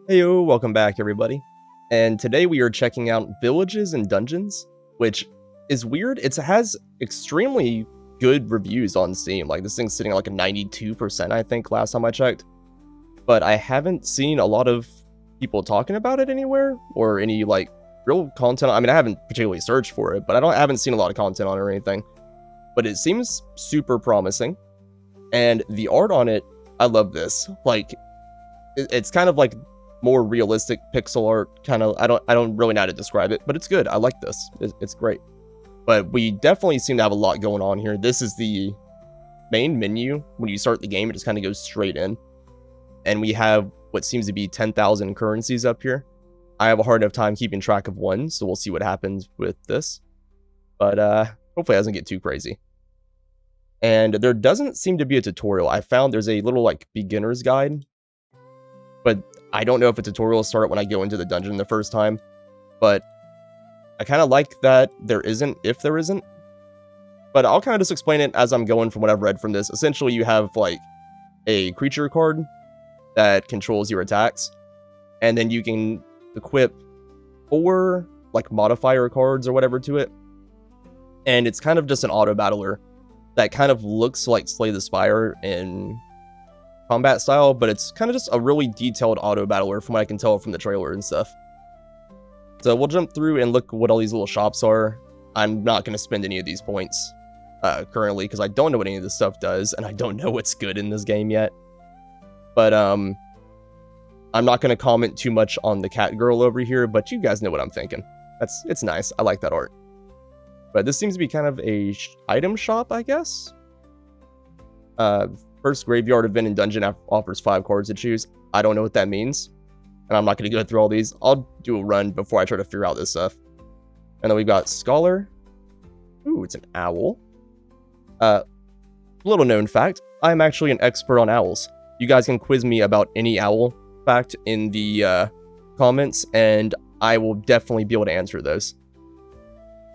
Heyo, welcome back everybody. And today we are checking out Villages and Dungeons, which is weird. It has extremely good reviews on Steam. Like this thing's sitting at like a 92%, I think, last time I checked. But I haven't seen a lot of people talking about it anywhere or any like real content. I mean, I haven't particularly searched for it, but I haven't seen a lot of content on it or anything. But it seems super promising. And the art on it, I love this. Like it's kind of like more realistic pixel art, kind of. I don't really know how to describe it, but it's good. I like this. It's great. But we definitely seem to have a lot going on here. This is the main menu. When you start the game, it just kind of goes straight in. And we have what seems to be 10,000 currencies up here. I have a hard enough time keeping track of one, so we'll see what happens with this. But hopefully it doesn't get too crazy. And there doesn't seem to be a tutorial. I found there's a little like beginner's guide, but I don't know if a tutorial will start when I go into the dungeon the first time. But I kind of like that there isn't, if there isn't. But I'll kind of just explain it as I'm going from what I've read from this. Essentially, you have like a creature card that controls your attacks, and then you can equip 4 like modifier cards or whatever to it. And it's kind of just an auto battler that kind of looks like Slay the Spire in combat style, but it's kind of just a really detailed auto battler from what I can tell from the trailer and stuff. So we'll jump through and look what all these little shops are. I'm not going to spend any of these points currently because I don't know what any of this stuff does, and I don't know what's good in this game yet. But I'm not going to comment too much on the cat girl over here, but you guys know what I'm thinking. It's nice. I like that art. But this seems to be kind of a item shop, I guess. First graveyard event in dungeon offers 5 cards to choose. I don't know what that means, and I'm not going to go through all these. I'll do a run before I try to figure out this stuff. And then we've got Scholar. Ooh, it's an owl. Little known fact, I'm actually an expert on owls. You guys can quiz me about any owl fact in the comments, and I will definitely be able to answer those.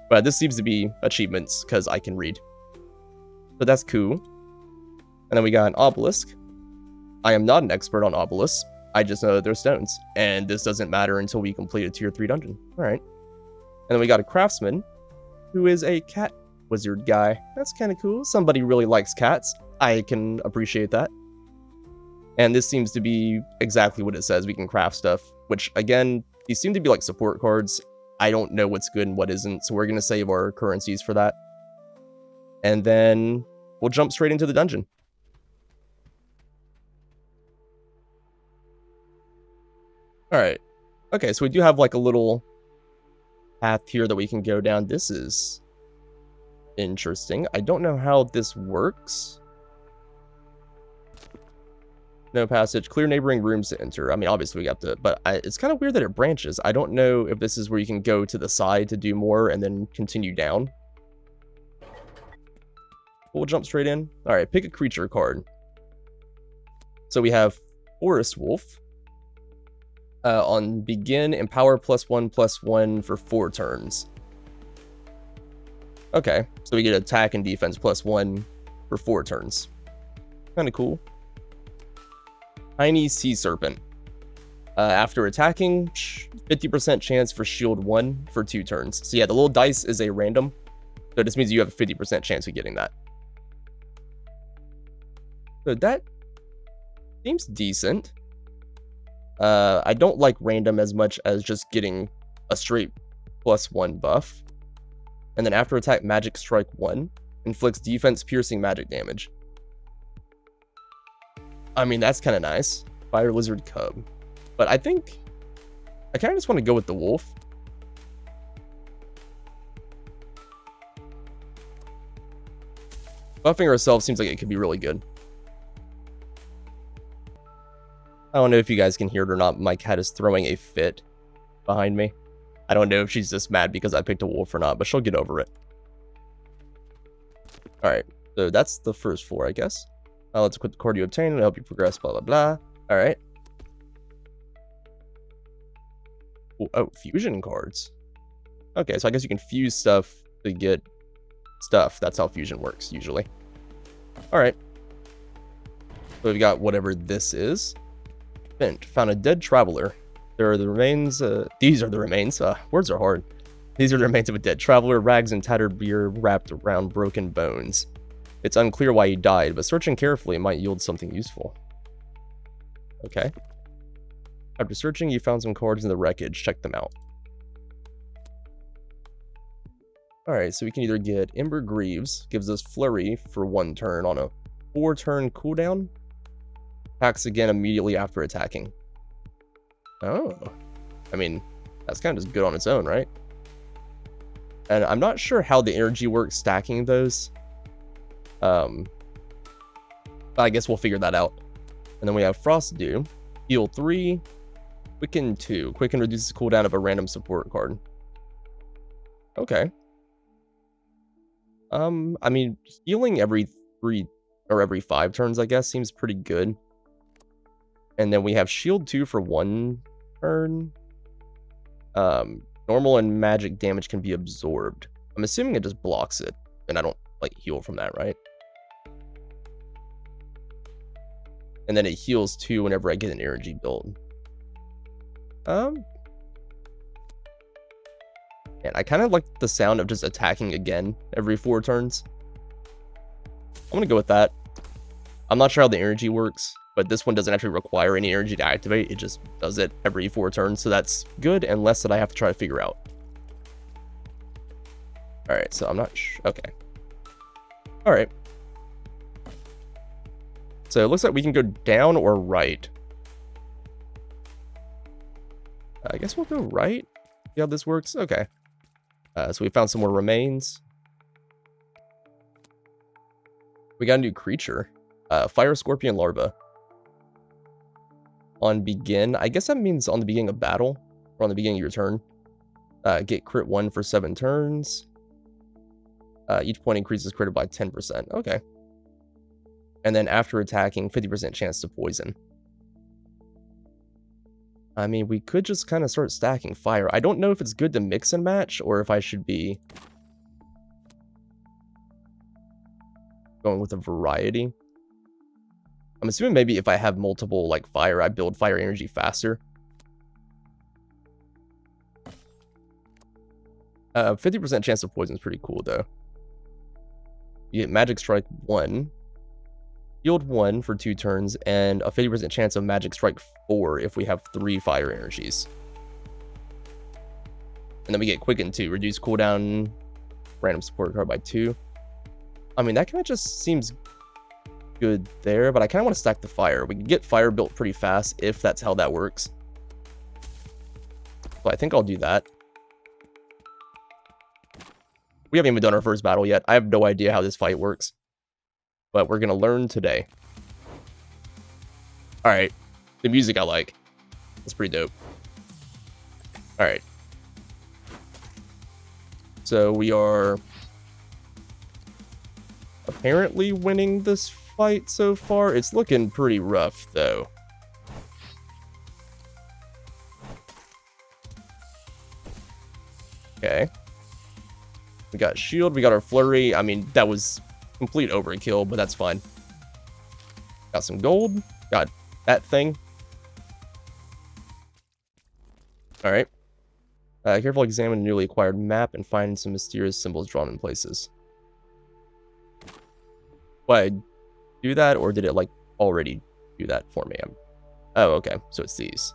But this seems to be achievements because I can read. So that's cool. And then we got an obelisk. I am not an expert on obelisks. I just know that they're stones. And this doesn't matter until we complete a tier 3 dungeon. Alright. And then we got a craftsman, who is a cat wizard guy. That's kind of cool. Somebody really likes cats. I can appreciate that. And this seems to be exactly what it says. We can craft stuff. Which, again, these seem to be like support cards. I don't know what's good and what isn't, so we're going to save our currencies for that. And then we'll jump straight into the dungeon. Alright. Okay, so we do have like a little path here that we can go down. This is interesting. I don't know how this works. No passage. Clear neighboring rooms to enter. I mean, obviously we got to, but it's kind of weird that it branches. I don't know if this is where you can go to the side to do more and then continue down. We'll jump straight in. All right, pick a creature card. So we have Forest Wolf. On begin, empower +1/+1 for 4 turns. Okay, so we get attack and defense +1 for 4 turns. Kind of cool. Tiny Sea Serpent. After attacking, 50% chance for shield 1 for 2 turns. So yeah, the little dice is a random. So it just means you have a 50% chance of getting that. So that seems decent. I don't like random as much as just getting a straight +1 buff. And then after attack, magic strike 1. Inflicts defense piercing magic damage. I mean, that's kind of nice. Fire Lizard Cub. But I think I kind of just want to go with the wolf. Buffing ourselves seems like it could be really good. I don't know if you guys can hear it or not. My cat is throwing a fit behind me. I don't know if she's just mad because I picked a wolf or not, but she'll get over it. Alright, so that's the first floor, I guess. Let's equip the card you obtain and help you progress, blah, blah, blah. Alright. Oh, fusion cards. Okay, so I guess you can fuse stuff to get stuff. That's how fusion works, usually. Alright. So we've got whatever this is. Found a dead traveler. There are the remains. These are the remains. Words are hard. These are the remains of a dead traveler, rags and tattered gear wrapped around broken bones. It's unclear why he died, but searching carefully might yield something useful. Okay. After searching, you found some cards in the wreckage. Check them out. Alright, so we can either get Ember Greaves, gives us Flurry for 1 turn on a 4-turn cooldown. Attacks again immediately after attacking. Oh. I mean, that's kind of just good on its own, right? And I'm not sure how the energy works stacking those. But I guess we'll figure that out. And then we have Frost Dew. Heal 3. Quicken 2. Quicken reduces cooldown of a random support card. Okay. I mean, healing every 3 or every 5 turns, I guess, seems pretty good. And then we have Shield 2 for 1 turn. Normal and magic damage can be absorbed. I'm assuming it just blocks it, and I don't, like, heal from that, right? And then it heals 2 whenever I get an energy build. And I kind of like the sound of just attacking again every 4 turns. I'm gonna go with that. I'm not sure how the energy works, but this one doesn't actually require any energy to activate. It just does it every 4 turns, so that's good, and less that I have to try to figure out. Alright, so I'm not sure. Okay. Alright. So it looks like we can go down or right. I guess we'll go right. See how this works? Okay. So we found some more remains. We got a new creature. Fire Scorpion Larva. On begin. I guess that means on the beginning of battle. Or on the beginning of your turn. Get crit 1 for 7 turns. Each point increases crit by 10%. Okay. And then after attacking, 50% chance to poison. I mean, we could just kind of start stacking fire. I don't know if it's good to mix and match, or if I should be going with a variety. I'm assuming maybe if I have multiple, like, fire, I build fire energy faster. 50% chance of poison is pretty cool, though. You get Magic Strike 1. Healed 1 for 2 turns, and a 50% chance of Magic Strike 4 if we have 3 fire energies. And then we get Quicken 2, reduce cooldown, random support card by 2. I mean, that kind of just seems good there, but I kind of want to stack the fire. We can get fire built pretty fast if that's how that works. So I think I'll do that. We haven't even done our first battle yet. I have no idea how this fight works. But we're going to learn today. Alright. The music I like. That's pretty dope. Alright. So we are apparently winning this fight so far. It's looking pretty rough, though. Okay. We got shield. We got our flurry. I mean, that was complete overkill, but that's fine. Got some gold. Got that thing. Alright. Carefully examine a newly acquired map and find some mysterious symbols drawn in places. What, do that, or did it, like, already do that for me? Oh, okay. So it's these.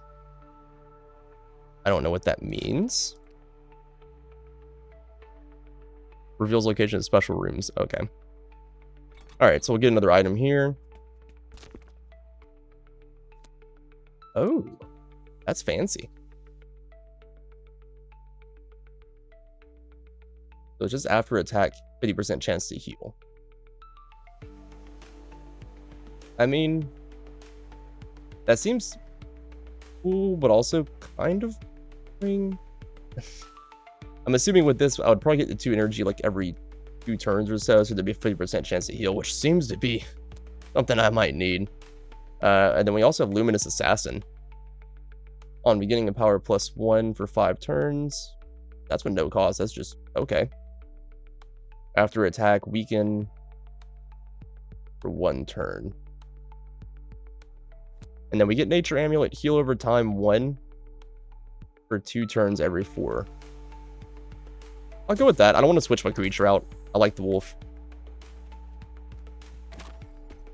I don't know what that means. Reveals location of special rooms. Okay. Alright, so we'll get another item here. Oh, that's fancy. So it's just after attack, 50% chance to heal. I mean, that seems cool, but also kind of boring. I'm assuming with this, I would probably get the 2 energy like every 2 turns or so there'd be a 50% chance to heal, which seems to be something I might need. And then we also have Luminous Assassin. On beginning of power +1 for 5 turns. That's with no cost. That's just okay. After attack, weaken for 1 turn. And then we get Nature Amulet, heal over time 1. for 2 turns every 4. I'll go with that. I don't want to switch my creature out. I like the wolf.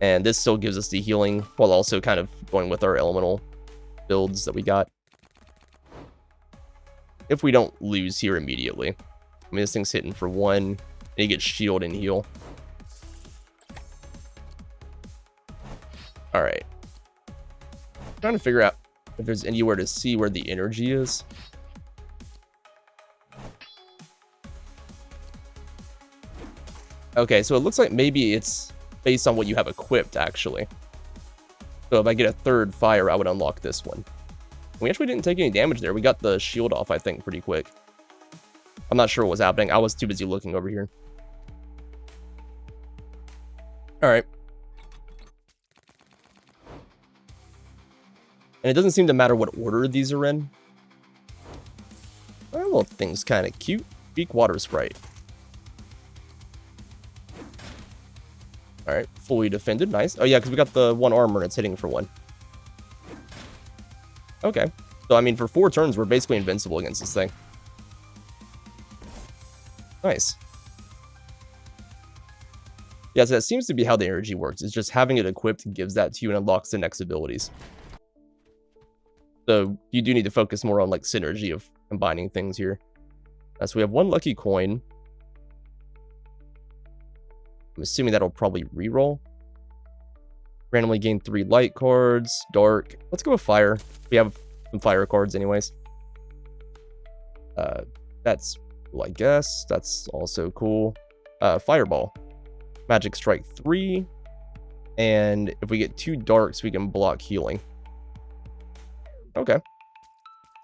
And this still gives us the healing while also kind of going with our elemental builds that we got. If we don't lose here immediately. I mean, this thing's hitting for 1, and he gets shield and heal. Alright. Trying to figure out if there's anywhere to see where the energy is. Okay, so it looks like maybe it's based on what you have equipped, actually. So if I get a 3rd fire, I would unlock this one. We actually didn't take any damage there. We got the shield off, I think, pretty quick. I'm not sure what was happening. I was too busy looking over here. Alright. And it doesn't seem to matter what order these are in. That little thing's kind of cute. Beak water sprite. Alright, fully defended. Nice. Oh yeah, because we got the 1 armor and it's hitting for 1. Okay. So, I mean, for 4 turns, we're basically invincible against this thing. Nice. Yeah, so that seems to be how the energy works. It's just having it equipped gives that to you and unlocks the next abilities. So, you do need to focus more on, like, synergy of combining things here. So we have 1 lucky coin. I'm assuming that'll probably reroll. Randomly gain 3 light cards. Dark. Let's go with fire. We have some fire cards anyways. That's cool, I guess. That's also cool. Fireball. Magic strike 3. And if we get 2 darks, we can block healing. Okay.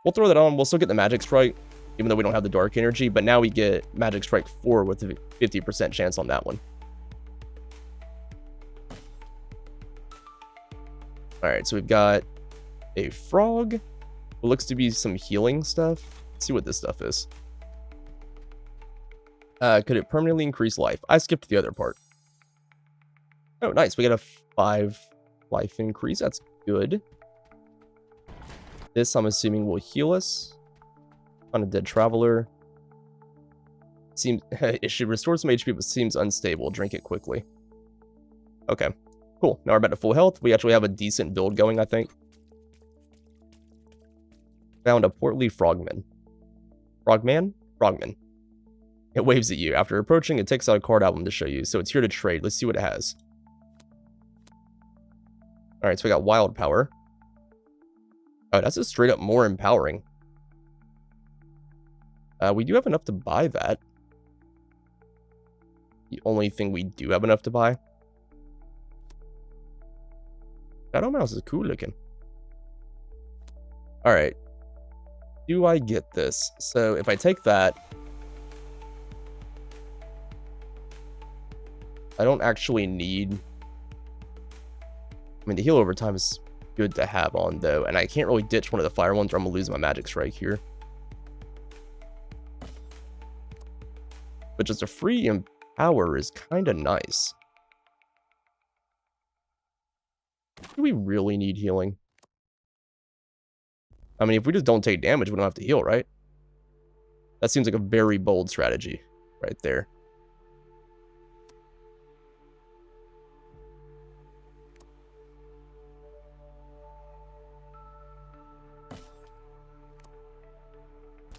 We'll throw that on. We'll still get the magic strike, even though we don't have the dark energy. But now we get magic strike 4 with a 50% chance on that one. Alright, so we've got a frog. It looks to be some healing stuff. Let's see what this stuff is. Could it permanently increase life? I skipped the other part. Oh, nice. We got a 5 life increase. That's good. This, I'm assuming, will heal us. On a dead traveler. Seems it should restore some HP, but seems unstable. Drink it quickly. Okay. Cool. Now we're back to full health. We actually have a decent build going, I think. Found a portly frogman. Frogman? Frogman. It waves at you. After approaching, it takes out a card album to show you. So it's here to trade. Let's see what it has. Alright, so we got wild power. Oh, that's just straight up more empowering. We do have enough to buy that. The only thing we do have enough to buy. Shadow Mouse is cool looking. Alright. Do I get this? So if I take that, I don't actually need... I mean, the heal over time is good to have on, though. And I can't really ditch one of the fire ones or I'm going to lose my magic strike here. But just a free empower is kind of nice. Do we really need healing? I mean, if we just don't take damage, we don't have to heal, right? That seems like a very bold strategy right there.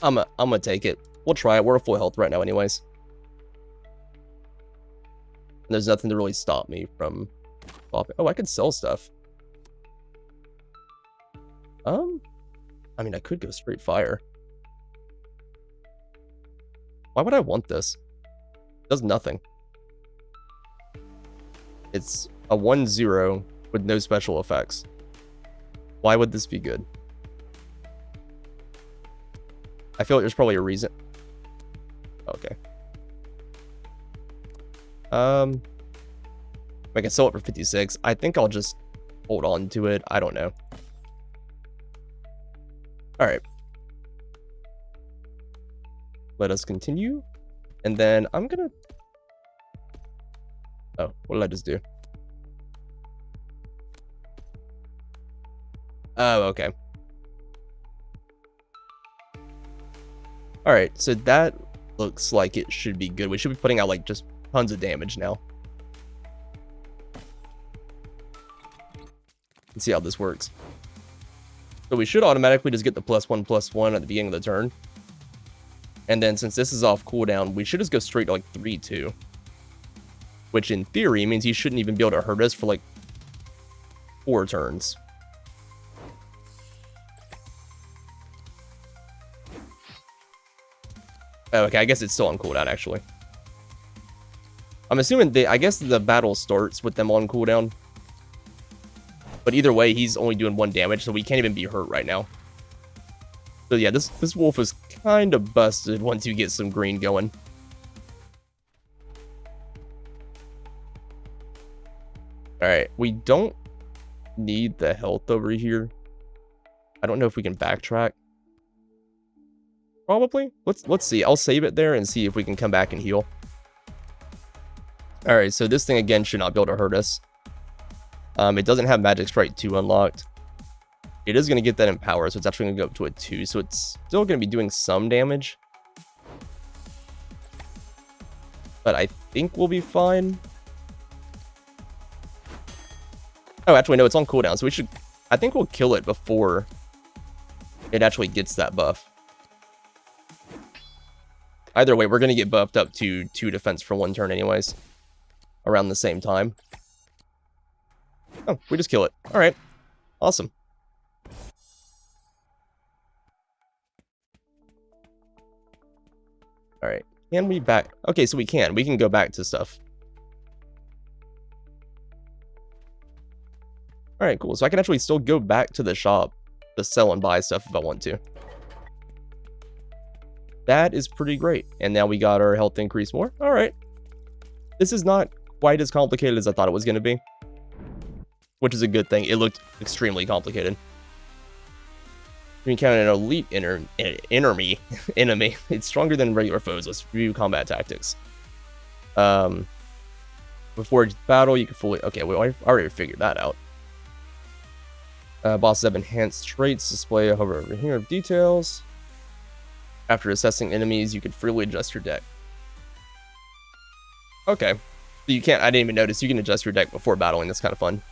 I'm gonna take it. We'll try it. We're at full health right now anyways. And there's nothing to really stop me from swapping. Oh, I could sell stuff. I mean, I could go straight fire. Why would I want this? It does nothing. It's a 1-0 with no special effects. Why would this be good? I feel like there's probably a reason. Okay. I can sell it for 56. I think I'll just hold on to it. I don't know. Alright. Let us continue. And then I'm gonna... Oh, what did I just do? Oh, okay. All right, so that looks like it should be good. We should be putting out like just tons of damage now. Let's see how this works. So we should automatically just get the +1/+1 at the beginning of the turn. And then since this is off cooldown, we should just go straight to like 3/2. Which in theory means he shouldn't even be able to hurt us for like 4 turns. Oh, okay, I guess it's still on cooldown, actually. I'm assuming I guess the battle starts with them on cooldown. But either way, he's only doing 1 damage, so we can't even be hurt right now. So yeah, this wolf is kind of busted once you get some green going. Alright, we don't need the health over here. I don't know if we can backtrack. Probably. Let's see. I'll save it there and see if we can come back and heal. Alright, so this thing again should not be able to hurt us. It doesn't have Magic Strike 2 unlocked. It is going to get that in power, so it's actually going to go up to a 2, so it's still going to be doing some damage. But I think we'll be fine. Oh, actually, no, it's on cooldown, so we should... I think we'll kill it before it actually gets that buff. Either way, we're going to get buffed up to 2 defense for 1 turn anyways. Around the same time. Oh, we just kill it. Alright. Awesome. Alright. Can we back... Okay, so we can. We can go back to stuff. Alright, cool. So I can actually still go back to the shop to sell and buy stuff if I want to. That is pretty great. And now we got our health increase more. Alright. This is not quite as complicated as I thought it was going to be. Which is a good thing. It looked extremely complicated. You encounter an elite enemy. It's stronger than regular foes. Let's review combat tactics. Before battle, you can fully... Okay, well, I already figured that out. Bosses have enhanced traits. Display hover over here of details. After assessing enemies, you can freely adjust your deck. Okay. So you can't... I didn't even notice. You can adjust your deck before battling. That's kind of fun.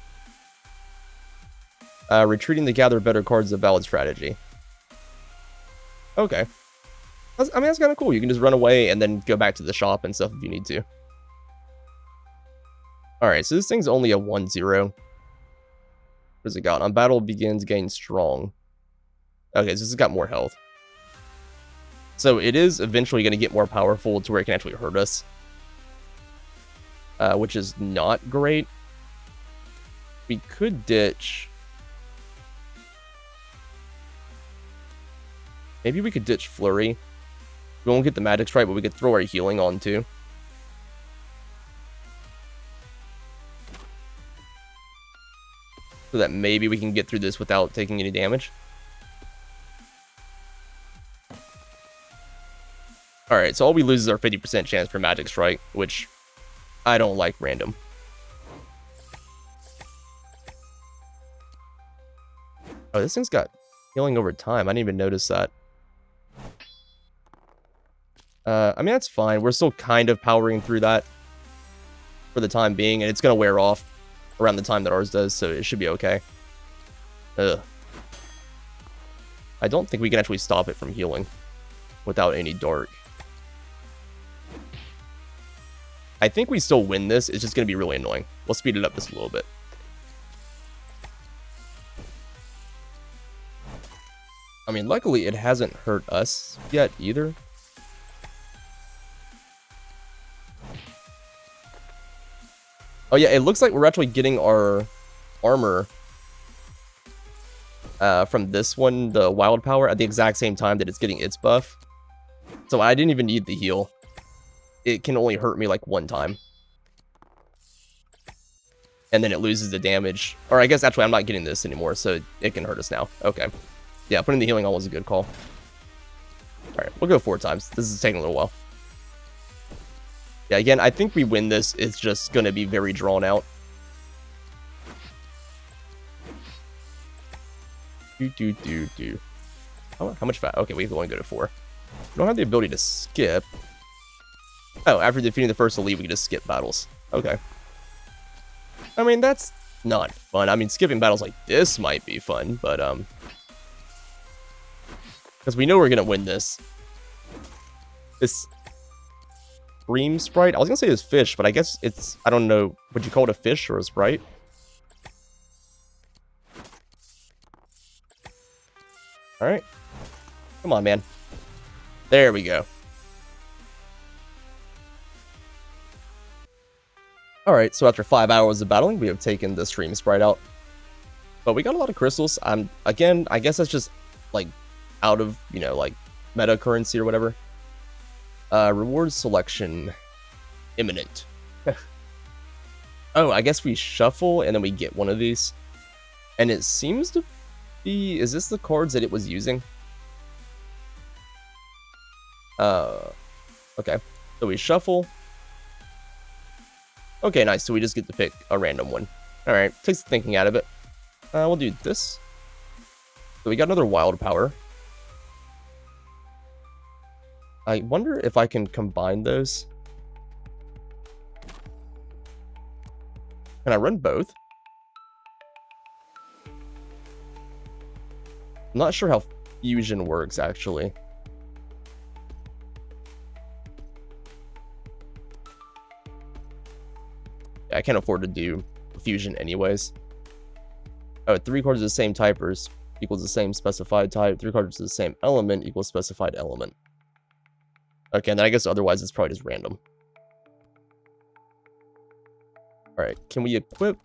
Retreating to gather better cards is a valid strategy. Okay. I mean, that's kind of cool. You can just run away and then go back to the shop and stuff if you need to. Alright, so this thing's only a 1/0. What does it got? On battle begins, gain strong. Okay, so this has got more health. So it is eventually going to get more powerful to where it can actually hurt us. Which is not great. We could ditch... Maybe we could ditch Flurry. We won't get the Magic Strike, but we could throw our healing on too. So that maybe we can get through this without taking any damage. Alright, so all we lose is our 50% chance for Magic Strike, which I don't like random. Oh, this thing's got healing over time. I didn't even notice that. I mean, that's fine. We're still kind of powering through that for the time being, and it's going to wear off around the time that ours does, so it should be okay. Ugh. I don't think we can actually stop it from healing without any dark. I think we still win this. It's just going to be really annoying. We'll speed it up just a little bit. I mean, luckily it hasn't hurt us yet either. Oh yeah, it looks like we're actually getting our armor from this one, the wild power, at the exact same time that it's getting its buff. So I didn't even need the heal. It can only hurt me like 1 time. And then it loses the damage. Or I guess actually I'm not getting this anymore, so it can hurt us now. Okay. Yeah, putting the healing on was a good call. Alright, we'll go 4 times. This is taking a little while. Yeah, again, I think we win this. It's just going to be very drawn out. How much fat? Okay, we can only go to 4. We don't have the ability to skip. Oh, after defeating the first elite, we can just skip battles. Okay. I mean, that's not fun. I mean, skipping battles like this might be fun, but, because we know we're gonna win this. This Dream Sprite, I was gonna say it's fish, but I guess it's, I don't know, would you call it a fish or a sprite? Alright. Come on, man. There we go. Alright, so after 5 hours of battling, we have taken the Stream Sprite out. But we got a lot of crystals. Again, I guess that's just, like, out of, you know, like, meta currency or whatever. Reward selection. Imminent. Oh, I guess we shuffle and then we get one of these. And it seems to be... Is this the cards that it was using? Okay. So we shuffle. Okay, nice. So we just get to pick a random one. Alright, takes the thinking out of it. We'll do this. So we got another wild power. I wonder if I can combine those. Can I run both? I'm not sure how fusion works, actually. I can't afford to do fusion anyways. Oh, 3 cards of the same type equals the same specified type. 3 cards of the same element equals specified element. Okay, and then I guess otherwise it's probably just random. Alright, can we equip?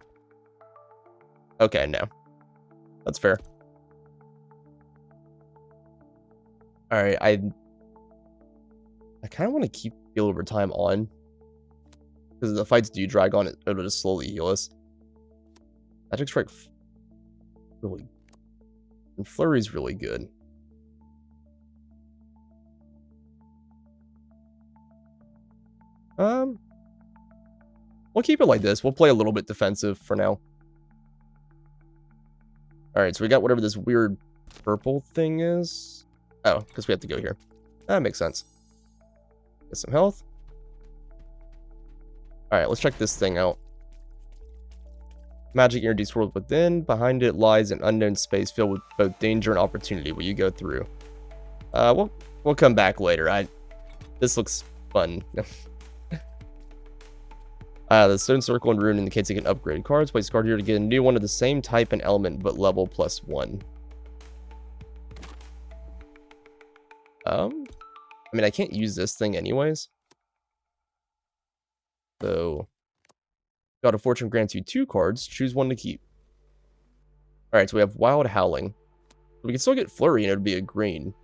Okay, no. That's fair. Alright, I kind of want to keep heal over time on. Because the fights do drag on, it'll just slowly heal us. Magic Strike really... And Flurry's really good. We'll keep it like this. We'll play a little bit defensive for now. Alright, so we got whatever this weird purple thing is. Oh, because we have to go here. That makes sense. Get some health. Alright, let's check this thing out. Magic introduced world within. Behind it lies an unknown space filled with both danger and opportunity. Will you go through? We'll come back later. This looks fun. The stone circle and rune indicates you can upgrade cards. Place a card here to get a new one of the same type and element, but level +1. I mean, I can't use this thing anyways. So, God of Fortune grants you 2 cards. Choose one to keep. Alright, so we have Wild Howling. We can still get Flurry and it would be a green.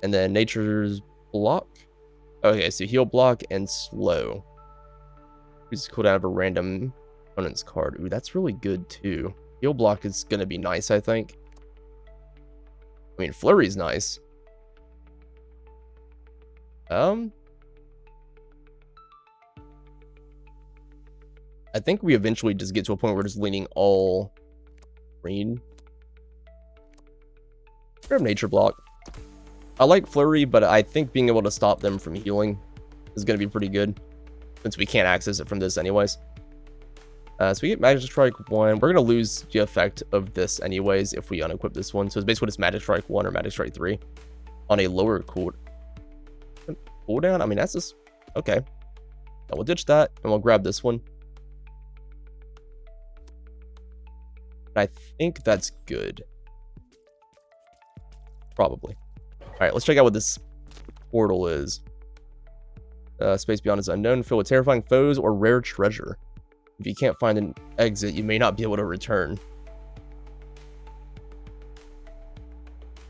And then Nature's Block. Okay, so Heal Block and Slow. Use cooldown of a random opponent's card. Ooh, that's really good too. Heal Block is going to be nice, I think. I mean, Flurry's nice. I think we eventually just get to a point where we're just leaning all green. Grab Nature Block. I like Flurry, but I think being able to stop them from healing is going to be pretty good, since we can't access it from this anyways. So we get Magic Strike 1. We're going to lose the effect of this anyways if we unequip this one. So it's basically just Magic Strike 1 or Magic Strike 3 on a lower cooldown. I mean, that's just... Okay. Now we'll ditch that, and we'll grab this one. I think that's good. Probably. Alright, let's check out what this portal is. Space beyond is unknown, filled with terrifying foes or rare treasure. If you can't find an exit, you may not be able to return.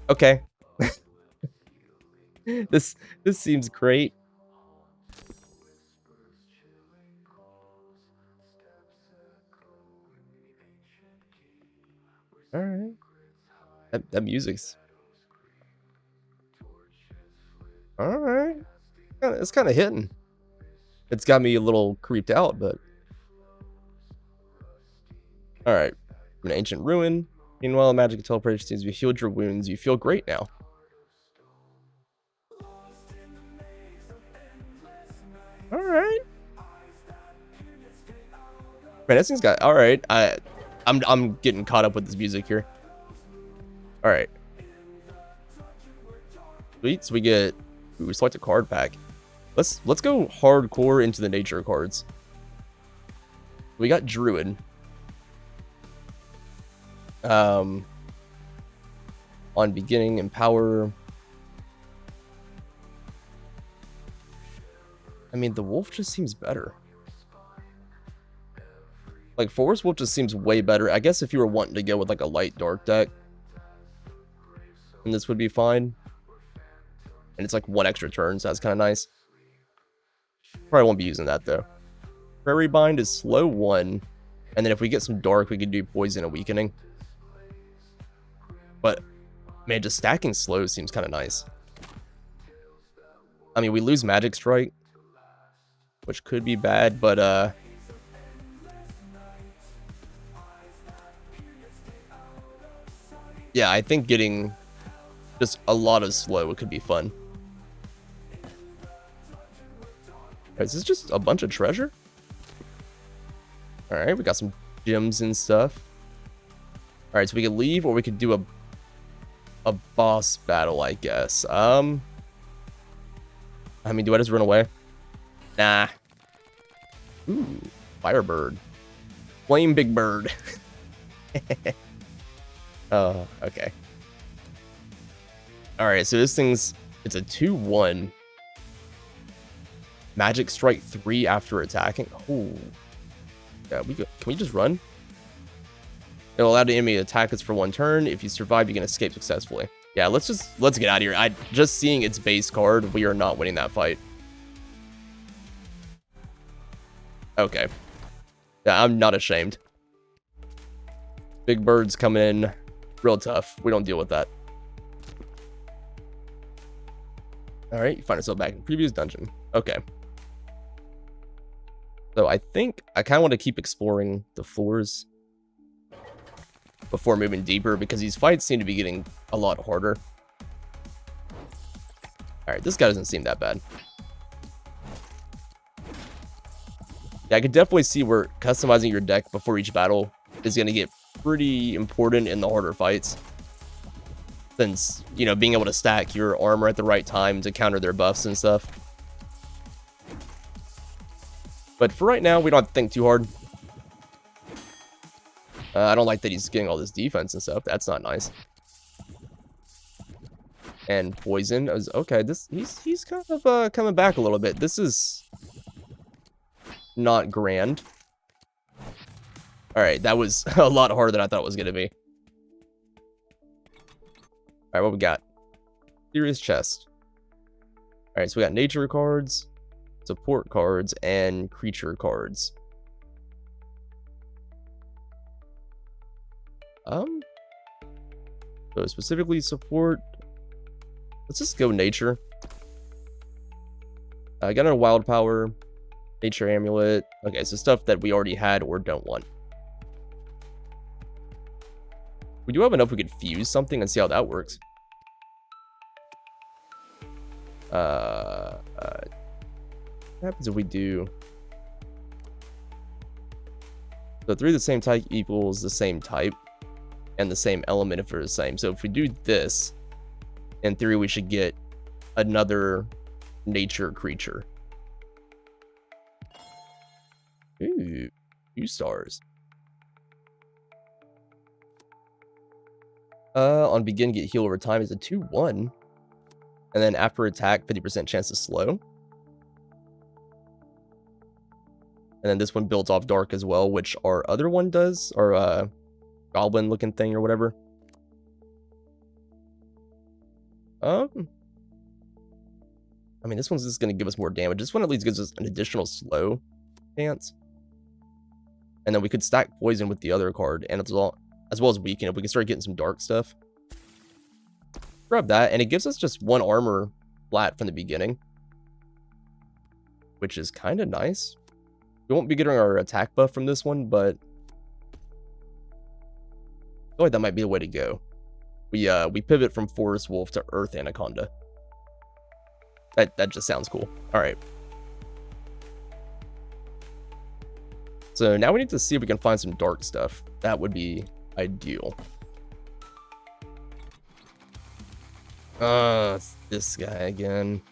Okay. This seems great. Alright. That music's... Alright. It's kind of hitting. It's got me a little creeped out, but... Alright. An ancient ruin. Meanwhile, magic teleportation seems you healed your wounds. You feel great now. All right. Man, this thing's got. All right. I'm getting caught up with this music here. All right. Sweet. So we get. Ooh, we select a card pack. Let's go hardcore into the nature cards. We got Druid. On beginning, empower. I mean, the wolf just seems better. Like, Forest Wolf just seems way better. I guess if you were wanting to go with, like, a light dark deck, then this would be fine. And it's, like, 1 extra turn, so that's kind of nice. Probably won't be using that, though. Prairie Bind is slow 1. And then if we get some dark, we could do Poison and Weakening. But, man, just stacking slow seems kind of nice. I mean, we lose Magic Strike, which could be bad, but, yeah, I think getting just a lot of slow could be fun. Is this just a bunch of treasure? Alright, we got some gems and stuff. Alright, so we could leave or we could do a boss battle, I guess. I mean, do I just run away? Nah. Ooh, Firebird. Flame Big Bird. Oh, okay. Alright, so this thing's... It's a 2-1. Magic Strike 3 after attacking. Oh. Yeah, can we just run? It'll allow the enemy to attack us for 1 turn. If you survive, you can escape successfully. Yeah, let's get out of here. Just seeing its base card, we are not winning that fight. Okay. Yeah, I'm not ashamed. Big Bird's coming in real tough. We don't deal with that. Alright, you find yourself back in previous dungeon. Okay. So I think I kind of want to keep exploring the floors before moving deeper, because these fights seem to be getting a lot harder. Alright, this guy doesn't seem that bad. Yeah, I could definitely see where customizing your deck before each battle is going to get pretty important in the harder fights. Since, you know, being able to stack your armor at the right time to counter their buffs and stuff. But for right now, we don't have to think too hard. I don't like that he's getting all this defense and stuff. That's not nice. And poison is okay. He's kind of coming back a little bit. This is not grand. All right, that was a lot harder than I thought it was gonna be. All right, what we got? Serious chest. All right, so we got nature cards, support cards, and creature cards. So specifically support. Let's just go nature. I got a wild power, nature amulet. Okay, so stuff that we already had or don't want. We do have enough we could fuse something and see how that works. What happens if we do... So 3 of the same type equals the same type, and the same element if they're the same. So if we do this, in theory we should get another nature creature. Ooh, 2 stars. On begin, get heal over time is a 2-1. And then after attack, 50% chance to slow. And then this one builds off dark as well, which our other one does, our goblin looking thing or whatever. I mean, this one's just going to give us more damage. This one at least gives us an additional slow chance. And then we could stack poison with the other card, and as well as weaken if we can start getting some dark stuff. Grab that, and it gives us just 1 armor flat from the beginning, which is kind of nice. We won't be getting our attack buff from this one, but feel like that might be the way to go. We pivot from Forest Wolf to Earth Anaconda. That just sounds cool. All right. So now we need to see if we can find some dark stuff. That would be ideal. It's this guy again.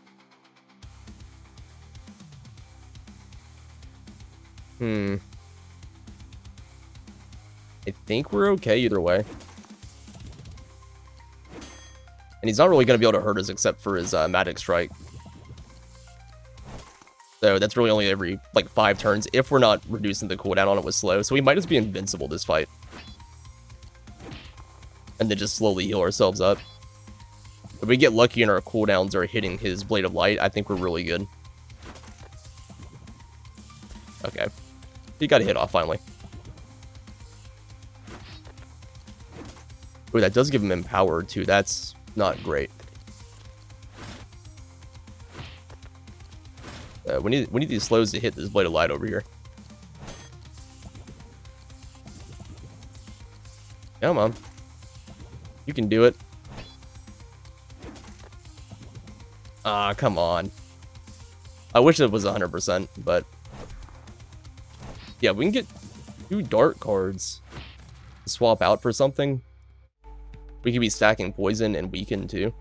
I think we're okay either way. And he's not really going to be able to hurt us except for his Magic Strike. So that's really only every, like, 5 turns if we're not reducing the cooldown on it with slow. So we might just be invincible this fight. And then just slowly heal ourselves up. If we get lucky and our cooldowns are hitting his Blade of Light, I think we're really good. Okay. He got a hit off finally. Ooh, that does give him Empower too. That's not great. We need these slows to hit this Blade of Light over here. Come on. You can do it. Ah, come on. I wish it was 100%, but... yeah, we can get 2 dark cards to swap out for something. We could be stacking poison and weaken too.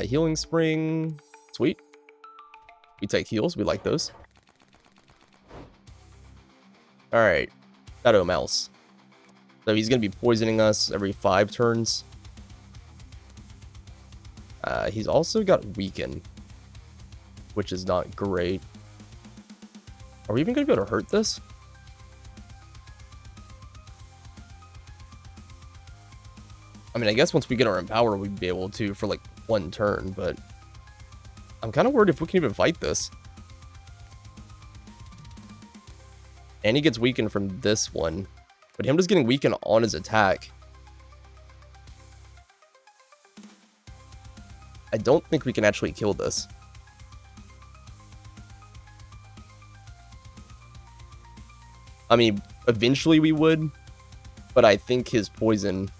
Healing Spring. Sweet. We take heals. We like those. Alright. Shadow Mouse. So he's going to be poisoning us every 5 turns. He's also got Weaken, which is not great. Are we even going to be able to hurt this? I mean, I guess once we get our Empower, we'd be able to for like 1 turn, but I'm kind of worried if we can even fight this. And he gets weakened from this one, but him just getting weakened on his attack, I don't think we can actually kill this. I mean, eventually we would, but I think his poison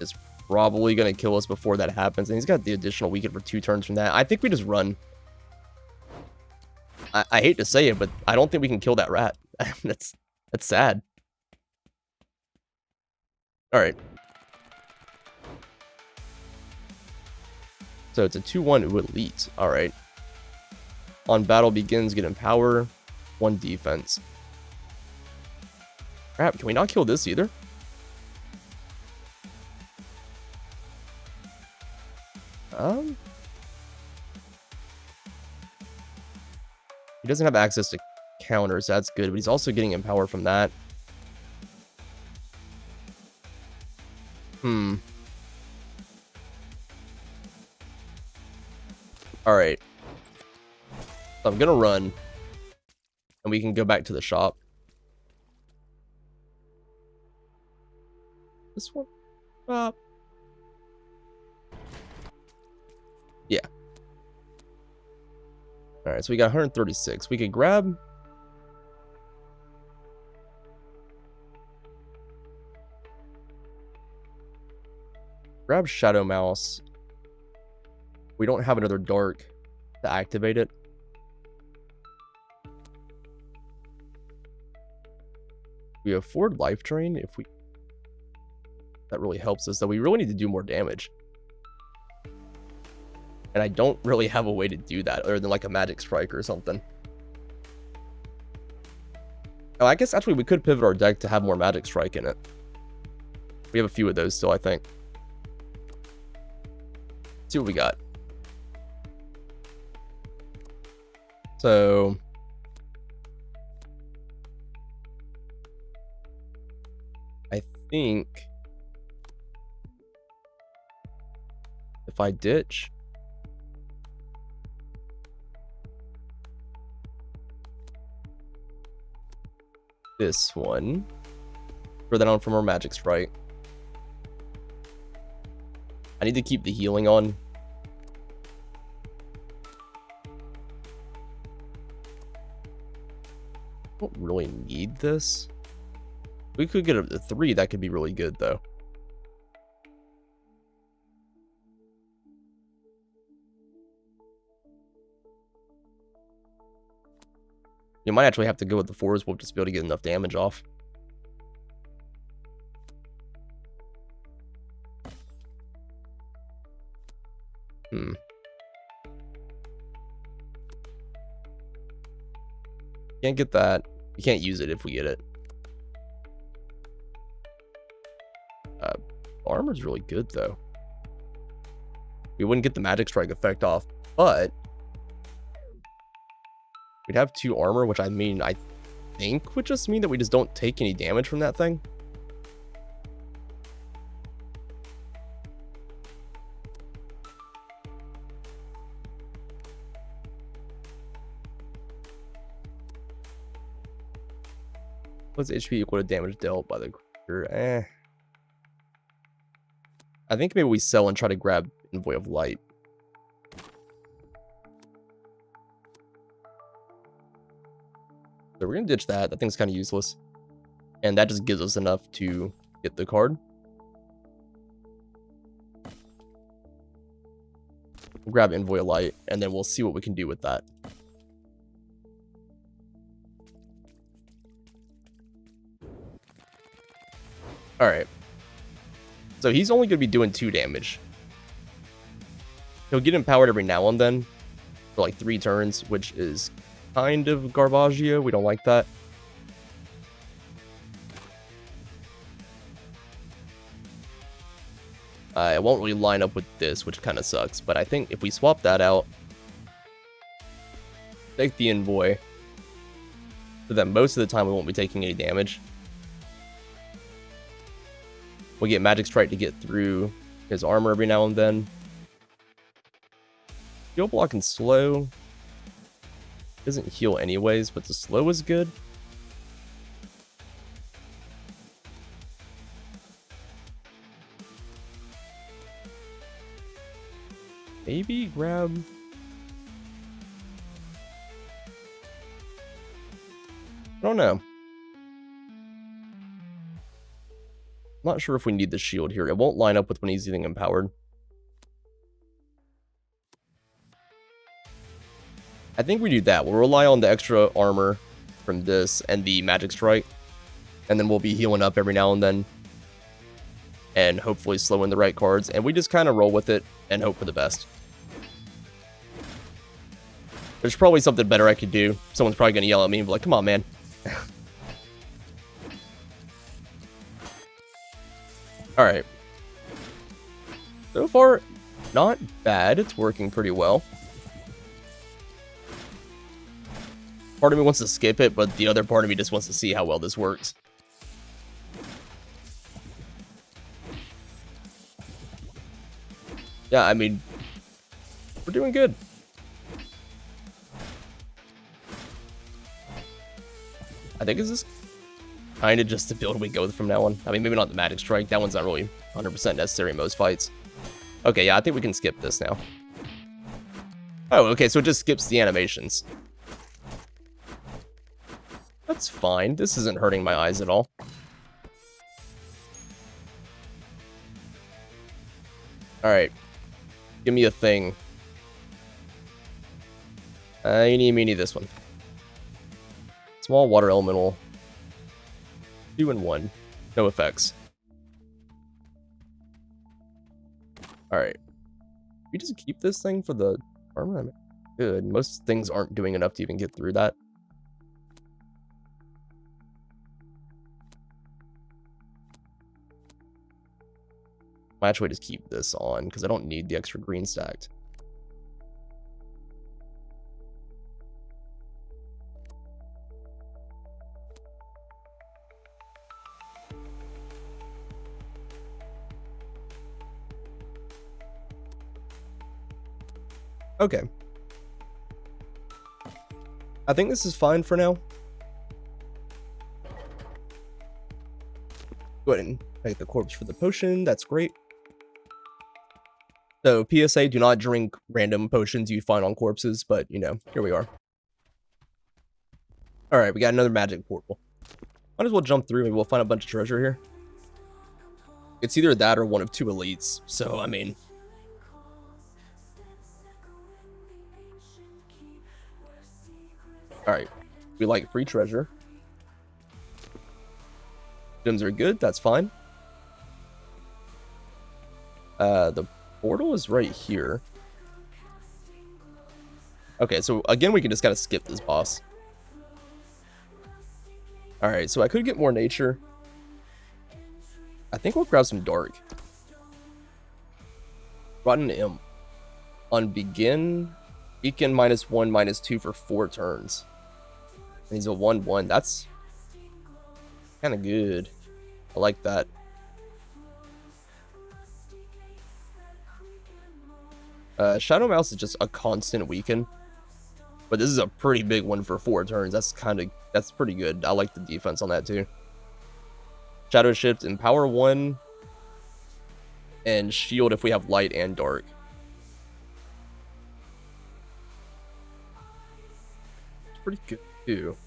is probably going to kill us before that happens. And he's got the additional weaken for 2 turns from that. I think we just run. I hate to say it, but I don't think we can kill that rat. That's sad. Alright. So it's a 2-1 elite. Alright. On battle begins, get Empower. 1 defense. Crap, can we not kill this either? He doesn't have access to counters, that's good, but he's also getting Empower from that. Alright. So I'm gonna run. And we can go back to the shop. This one? Yeah. Alright, so we got 136. We could grab... grab Shadow Mouse. We don't have another dark to activate it. We afford Life Drain if we... that really helps us, though. We really need to do more damage. And I don't really have a way to do that other than like a Magic Strike or something. Oh, I guess actually we could pivot our deck to have more Magic Strike in it. We have a few of those still, I think. Let's see what we got. So... I think... if I ditch... this one, throw that on from our Magic Strike. I need to keep the healing on. I don't really need this. We could get a 3. That could be really good, though. You might actually have to go with the 4s wolf just to be able to get enough damage off. Can't get that. You can't use it if we get it. Armor's really good, though. We wouldn't get the magic strike effect off, but we'd have 2 armor, which I think would just mean that we just don't take any damage from that thing. What's HP equal to damage dealt by the creature? I think maybe we sell and try to grab Envoy of Light. So we're going to ditch that. That thing's kind of useless. And that just gives us enough to get the card. We'll grab Envoy of Light, and then we'll see what we can do with that. Alright. So he's only going to be doing 2 damage. He'll get empowered every now and then for like 3 turns, which is kind of Garbaggio. We don't like that. It won't really line up with this, which kind of sucks. But I think if we swap that out, take the Envoy, so that most of the time we won't be taking any damage. We'll get Magic Strike to get through his armor every now and then. Heal block and slow. Doesn't heal anyways, but the slow is good. Maybe grab... I don't know. Not sure if we need the shield here. It won't line up with when he's getting empowered. I think we do that. We'll rely on the extra armor from this and the magic strike. And then we'll be healing up every now and then. And hopefully slow in the right cards. And we just kind of roll with it and hope for the best. There's probably something better I could do. Someone's probably going to yell at me and be like, come on, man. Alright. So far, not bad. It's working pretty well. Part of me wants to skip it, but the other part of me just wants to see how well this works. Yeah, I mean, we're doing good. I think it's just kind of just the build we go with from now on. I mean, maybe not the Magic Strike. That one's not really 100% necessary in most fights. Okay, yeah, I think we can skip this now. Oh, okay, so it just skips the animations. That's fine. This isn't hurting my eyes at all. Alright. Give me a thing. Eeny, meeny, this one. Small water elemental. 2 and 1. No effects. Alright. We just keep this thing for the armor? I mean, good. Most things aren't doing enough to even get through that. Might actually just keep this on, because I don't need the extra green stacked. Okay. I think this is fine for now. Go ahead and take the corpse for the potion. That's great. So, PSA, do not drink random potions you find on corpses, but, you know, here we are. Alright, we got another magic portal. Might as well jump through. Maybe we'll find a bunch of treasure here. It's either that or one of 2 elites. So, I mean... Alright. We like free treasure. Gems are good. That's fine. The portal is right here. Okay, so again, we can just kind of skip this boss. Alright, so I could get more nature. I think we'll grab some dark. Rotten Imp. On begin, weaken -1, -2 for 4 turns. And he's a 1/1. That's kind of good. I like that. Shadow Mouse is just a constant weaken. But this is a pretty big one for 4 turns. That's pretty good. I like the defense on that too. Shadow Shift, Empower 1, and Shield if we have light and dark. It's pretty good too.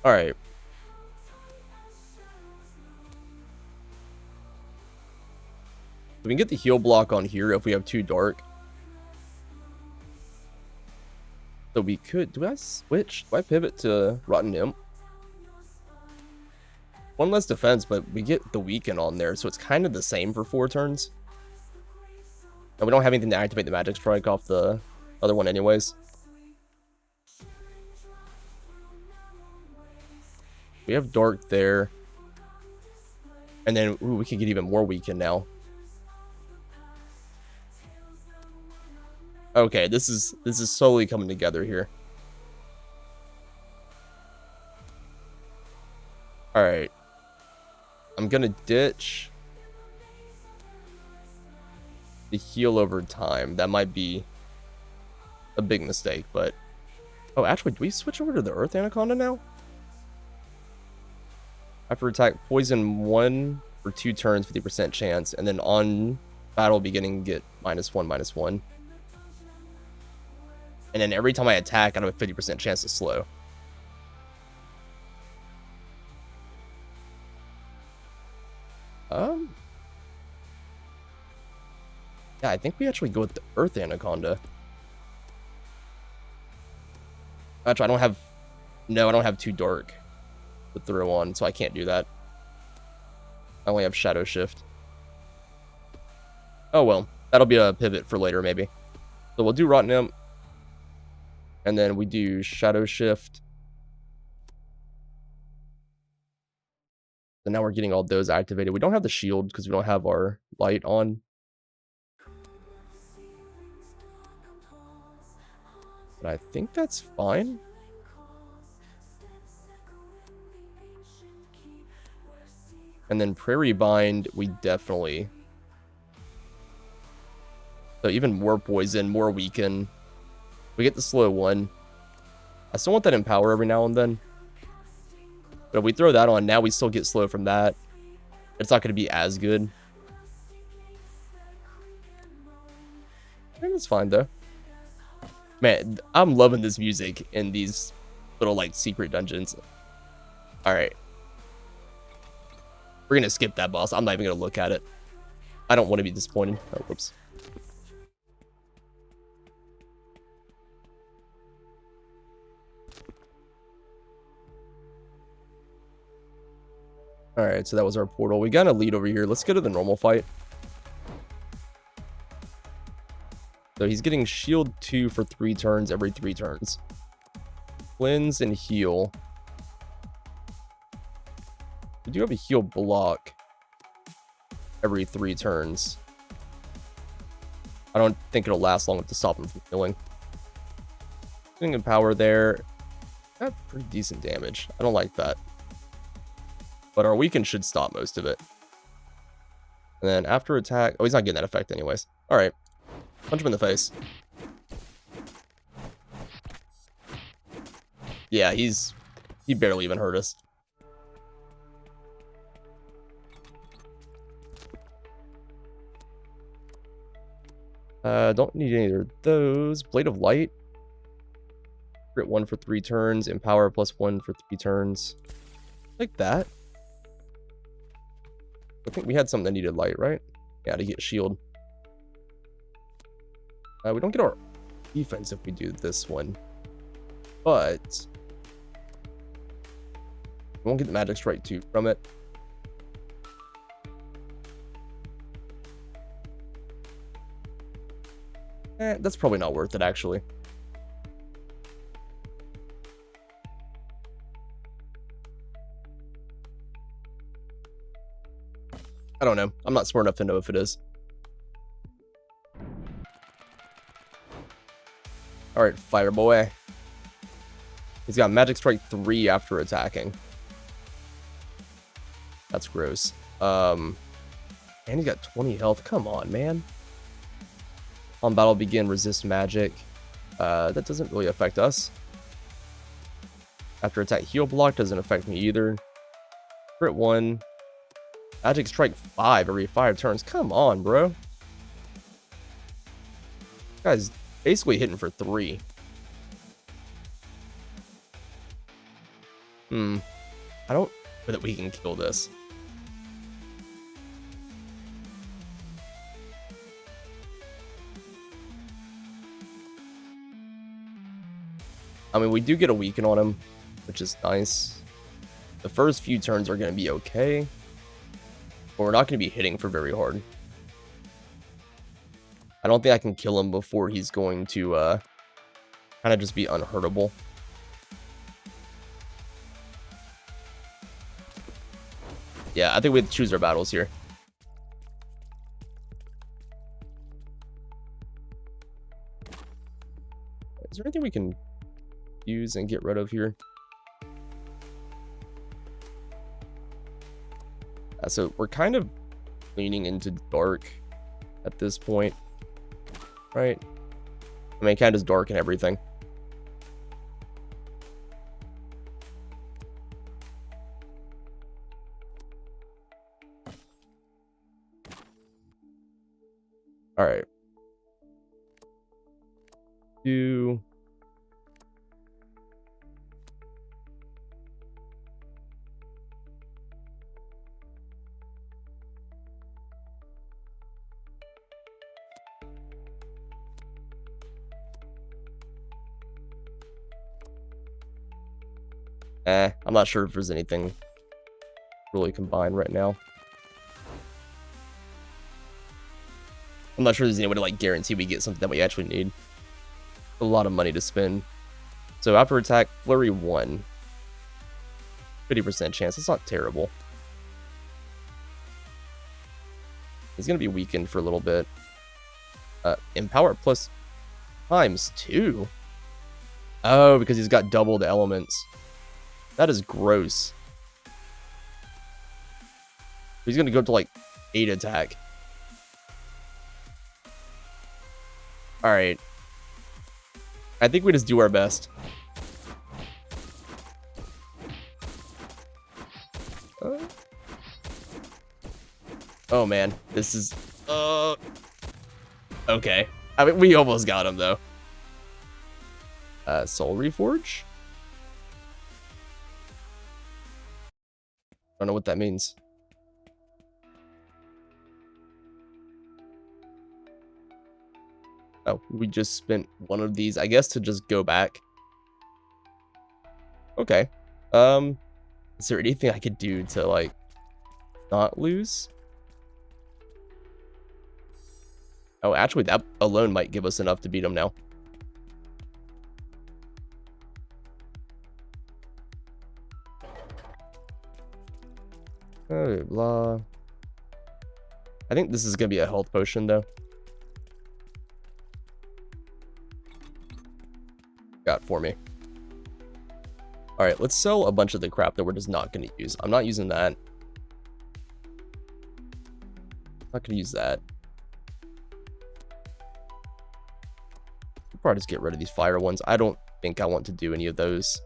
Alright. We can get the heal block on here if we have 2 dark. So we could... Do I switch? Do I pivot to Rotten Imp? 1 less defense, but we get the weaken on there, so it's kind of the same for 4 turns. And we don't have anything to activate the magic strike off the other one anyways. We have dark there. And then ooh, we can get even more weaken now. Okay, this is slowly coming together here. Alright. I'm gonna ditch the heal over time. That might be a big mistake, but... Oh, actually, do we switch over to the Earth Anaconda now? After attack, poison 1 for 2 turns, 50% chance, and then on battle beginning, get -1, -1. And then every time I attack, I have a 50% chance to slow. Yeah, I think we actually go with the Earth Anaconda. Actually, I don't have... No, I don't have 2 dark to throw on, so I can't do that. I only have Shadow Shift. Oh well, that'll be a pivot for later, maybe. So we'll do Rotten Imp. And then we do Shadow Shift. And now we're getting all those activated. We don't have the shield because we don't have our light on. But I think that's fine. And then Prairie Bind, we definitely... So even more poison, more weaken. We get the slow 1. I still want that Empower every now and then. But if we throw that on, now we still get slow from that. It's not going to be as good. I think it's fine, though. Man, I'm loving this music in these little, like, secret dungeons. Alright. We're going to skip that boss. I'm not even going to look at it. I don't want to be disappointed. Oh, whoops. Alright, so that was our portal. We got a lead over here. Let's go to the normal fight. So he's getting shield 2 for 3 turns every 3 turns. Cleanse and heal. We do have a heal block every 3 turns. I don't think it'll last long enough to stop him from healing. Getting a power there. Got pretty decent damage. I don't like that. But our weaken should stop most of it. And then after attack... Oh, he's not getting that effect anyways. Alright. Punch him in the face. Yeah, he barely even hurt us. Don't need any of those. Blade of Light. Crit 1 for 3 turns. Empower +1 for 3 turns. Like that. I think we had something that needed light, right? Yeah, to get shield. We don't get our defense if we do this one. But we won't get the Magic Strike 2 from it. That's probably not worth it, actually. I don't know. I'm not smart enough to know if it is. Alright, Fire Boy. He's got Magic Strike 3 after attacking. That's gross. And he's got 20 health. Come on, man. On battle begin, resist magic. That doesn't really affect us. After attack, heal block doesn't affect me either. Crit 1. Magic Strike 5 every 5 turns. Come on, bro. This guy's basically hitting for 3. I don't know that we can kill this. I mean, we do get a weaken on him, which is nice. The first few turns are going to be okay, but we're not going to be hitting for very hard. I don't think I can kill him before he's going to kind of just be unhurtable. Yeah, I think we have to choose our battles here. Is there anything we can use and get rid of here? So we're kind of leaning into dark at this point, right? I mean, kind of just dark and everything. All right. I'm not sure if there's anything really combined right now. I'm not sure there's any way to like guarantee we get something that we actually need. A lot of money to spend. So after attack, Flurry 1. 50% chance. It's not terrible. He's going to be weakened for a little bit. Empower plus ×2. Oh, because he's got double the elements. That is gross. He's going to go to like 8 attack. Alright. I think we just do our best. Oh man, this is... Okay. I mean, we almost got him though. Soul Reforge? I don't know what that means. Oh, we just spent one of these, I guess, to just go back. Okay. Is there anything I could do to, like, not lose? Oh, actually, that alone might give us enough to beat him now. Oh, blah. I think this is going to be a health potion, though. Got for me. Alright, let's sell a bunch of the crap that we're just not going to use. I'm not using that. Not going to use that. I'll probably just get rid of these fire ones. I don't think I want to do any of those.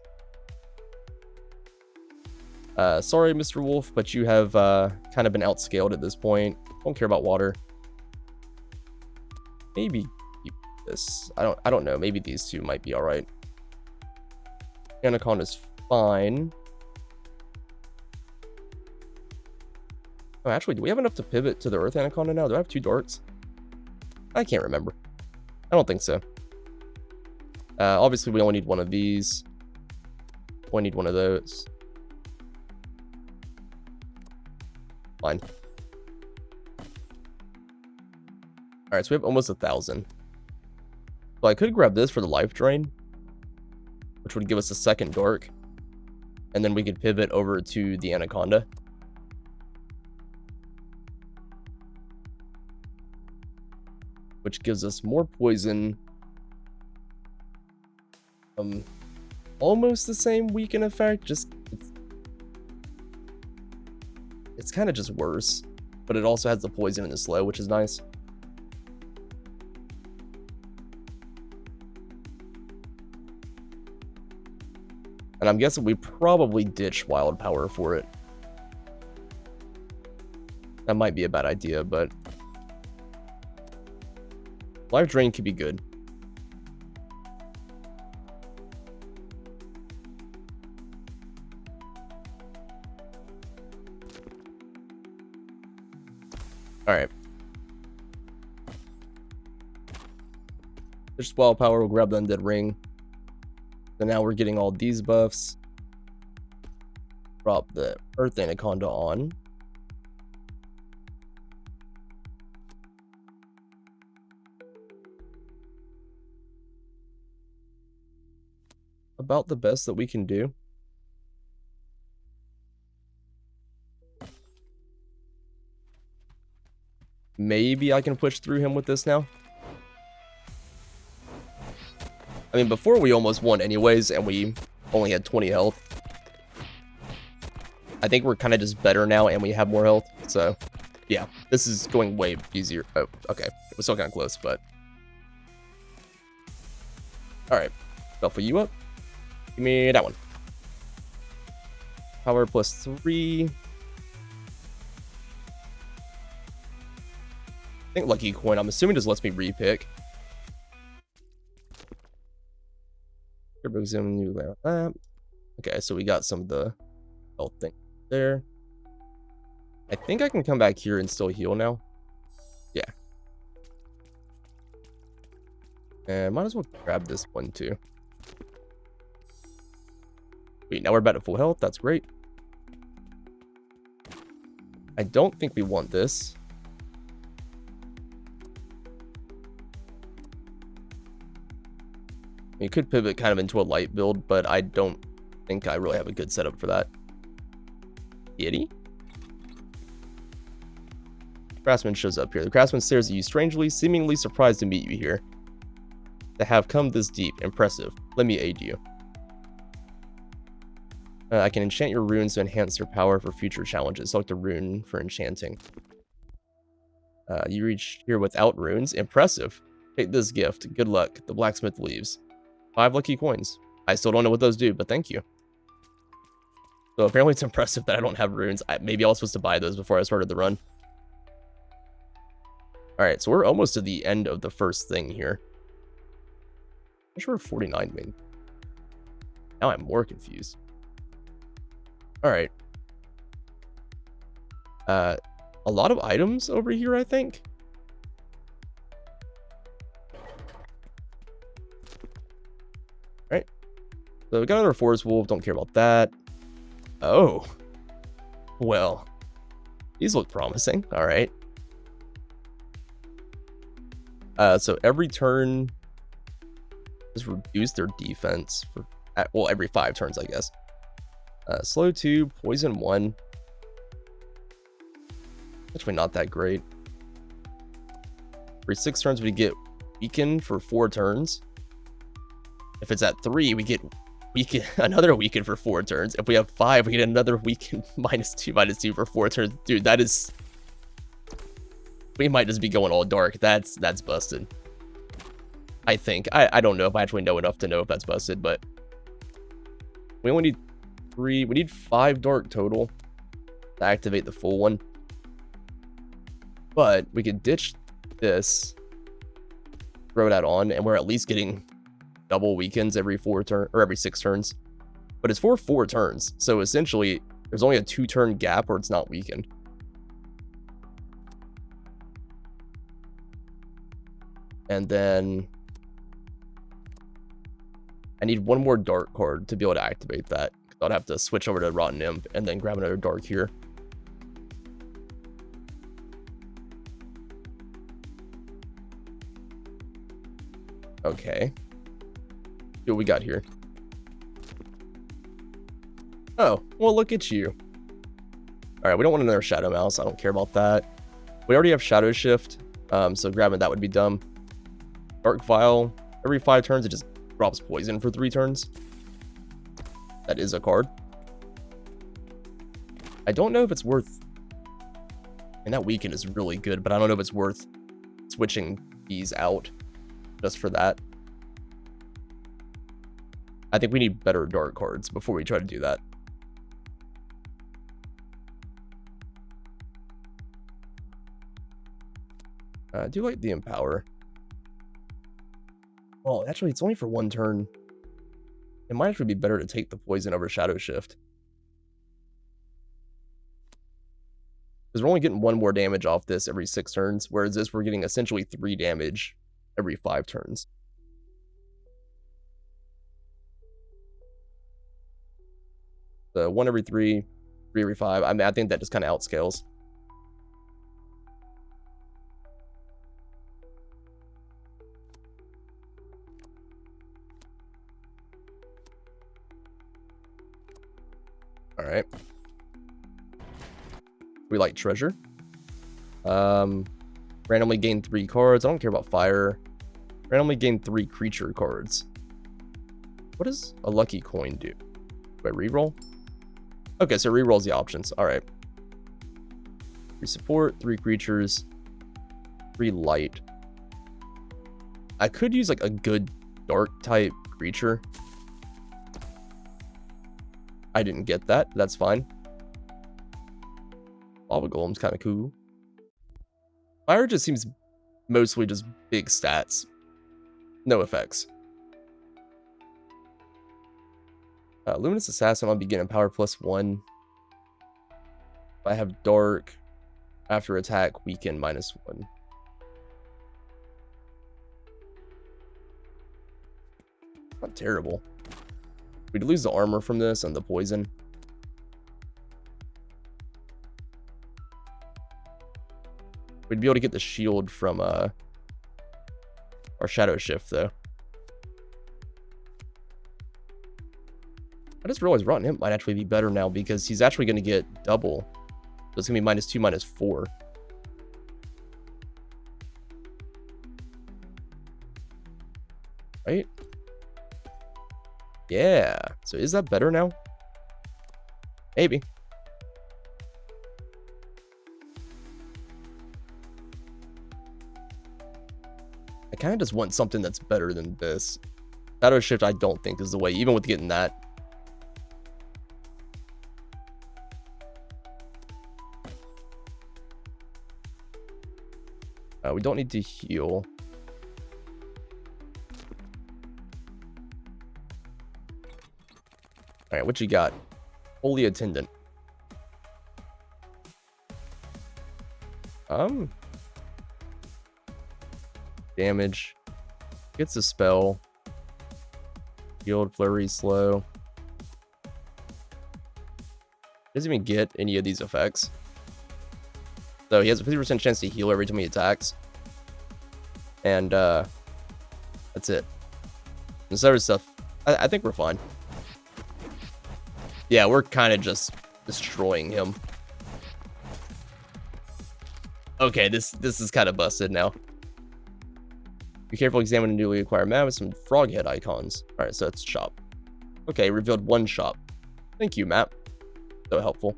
Sorry, Mr. Wolf, but you have kind of been outscaled at this point. Don't care about water. Maybe keep this. I don't know. Maybe these two might be all right. Anaconda's fine. Oh, actually, do we have enough to pivot to the Earth Anaconda now? Do I have 2 darks? I can't remember. I don't think so. Obviously, we only need one of these. We need one of those. Fine. Alright, so we have almost 1,000. So I could grab this for the life drain, which would give us a second dark. And then we could pivot over to the Anaconda. Which gives us more poison. Almost the same weaken effect, just it's kind of just worse. But it also has the poison and the slow, which is nice. And I'm guessing we probably ditch Wild Power for it. That might be a bad idea, but Life Drain could be good. Alright. Just Wild Power, we'll grab the Undead Ring. So now we're getting all these buffs. Drop the Earth Anaconda on. About the best that we can do. Maybe I can push through him with this now. I mean, before we almost won anyways, and we only had 20 health. I think we're kind of just better now, and we have more health. So, yeah, this is going way easier. Oh, okay. It was still kind of close, but... Alright. Shuffle you up. Give me that one. Power plus 3. I think Lucky Coin, I'm assuming, just lets me repick. Okay, so we got some of the health thing there. I think I can come back here and still heal now. Yeah. And might as well grab this one too. Wait, now we're back to full health. That's great. I don't think we want this. You could pivot kind of into a light build, but I don't think I really have a good setup for that. Yeti? Craftsman shows up here. The craftsman stares at you strangely, seemingly surprised to meet you here. To have come this deep. Impressive. Let me aid you. I can enchant your runes to enhance your power for future challenges. Select a rune for enchanting. You reach here without runes. Impressive. Take this gift. Good luck. The blacksmith leaves. 5 lucky coins. I still don't know what those do, but thank you. So apparently it's impressive that I don't have runes. Maybe I was supposed to buy those before I started the run. Alright, so we're almost to the end of the first thing here. I'm sure 49 main. Now I'm more confused. Alright. A lot of items over here, I think. Alright. So we got another forest wolf. Don't care about that. Oh. Well. These look promising. Alright. So every turn just reduce their defense for well, every 5 turns, I guess. Slow 2, poison 1. Actually not that great. Every 6 turns we get weakened for 4 turns. If it's at 3, we get another weaken for 4 turns. If we have 5, we get another weaken -2/-2 for 4 turns. Dude, that is... We might just be going all dark. That's busted. I think. I don't know if I actually know enough to know if that's busted, but... We only need 3... We need 5 dark total to activate the full one. But we could ditch this, throw that on, and we're at least getting double weakens every 4 turns, or every 6 turns. but it's for 4 turns. So essentially, there's only a 2-turn gap where it's not weakened. And then I need one more dark card to be able to activate that. I'd have to switch over to Rotten Imp and then grab another dark here. Okay. See what we got here. Oh, well, look at you. All right, we don't want another Shadow Mouse. I don't care about that. We already have Shadow Shift, so grabbing that would be dumb. Dark Vial. Every 5 turns, it just drops poison for 3 turns. That is a card. I don't know if it's worth... And that weaken is really good, but I don't know if it's worth switching these out just for that. I think we need better dark cards before we try to do that. I do like the Empower. Well, actually, it's only for 1 turn. It might actually be better to take the poison over Shadow Shift. Because we're only getting 1 more damage off this every 6 turns, whereas this we're getting essentially 3 damage every 5 turns. So 1 every 3, 3 every 5. I mean, I think that just kind of outscales. All right. We like treasure. Randomly gain 3 cards. I don't care about fire. Randomly gain 3 creature cards. What does a lucky coin do? Do I reroll? Okay, so rerolls the options. All right. 3 support, 3 creatures, 3 light. I could use like a good dark type creature. I didn't get that. That's fine. Lava Golem's kind of cool. Fire just seems mostly just big stats. No effects. Luminous Assassin on beginning power +1. If I have dark, after attack, weaken -1. Not terrible. We'd lose the armor from this and the poison. We'd be able to get the shield from our Shadow Shift, though. I just realized Rotten Imp might actually be better now because he's actually going to get double. So it's going to be -2, -4. Right? Yeah. So is that better now? Maybe. I kind of just want something that's better than this. Shadow Shift I don't think is the way, even with getting that. We don't need to heal. All right, what you got? Holy Attendant. Damage. Gets a spell. Healed, flurry, slow. Doesn't even get any of these effects. So he has a 50% chance to heal every time he attacks. And that's it. This other stuff, I think we're fine. Yeah, we're kind of just destroying him. Okay, this is kind of busted now. Be careful examining newly acquired map with some frog head icons. All right, so it's shop. Okay, revealed 1 shop. Thank you, map. So helpful.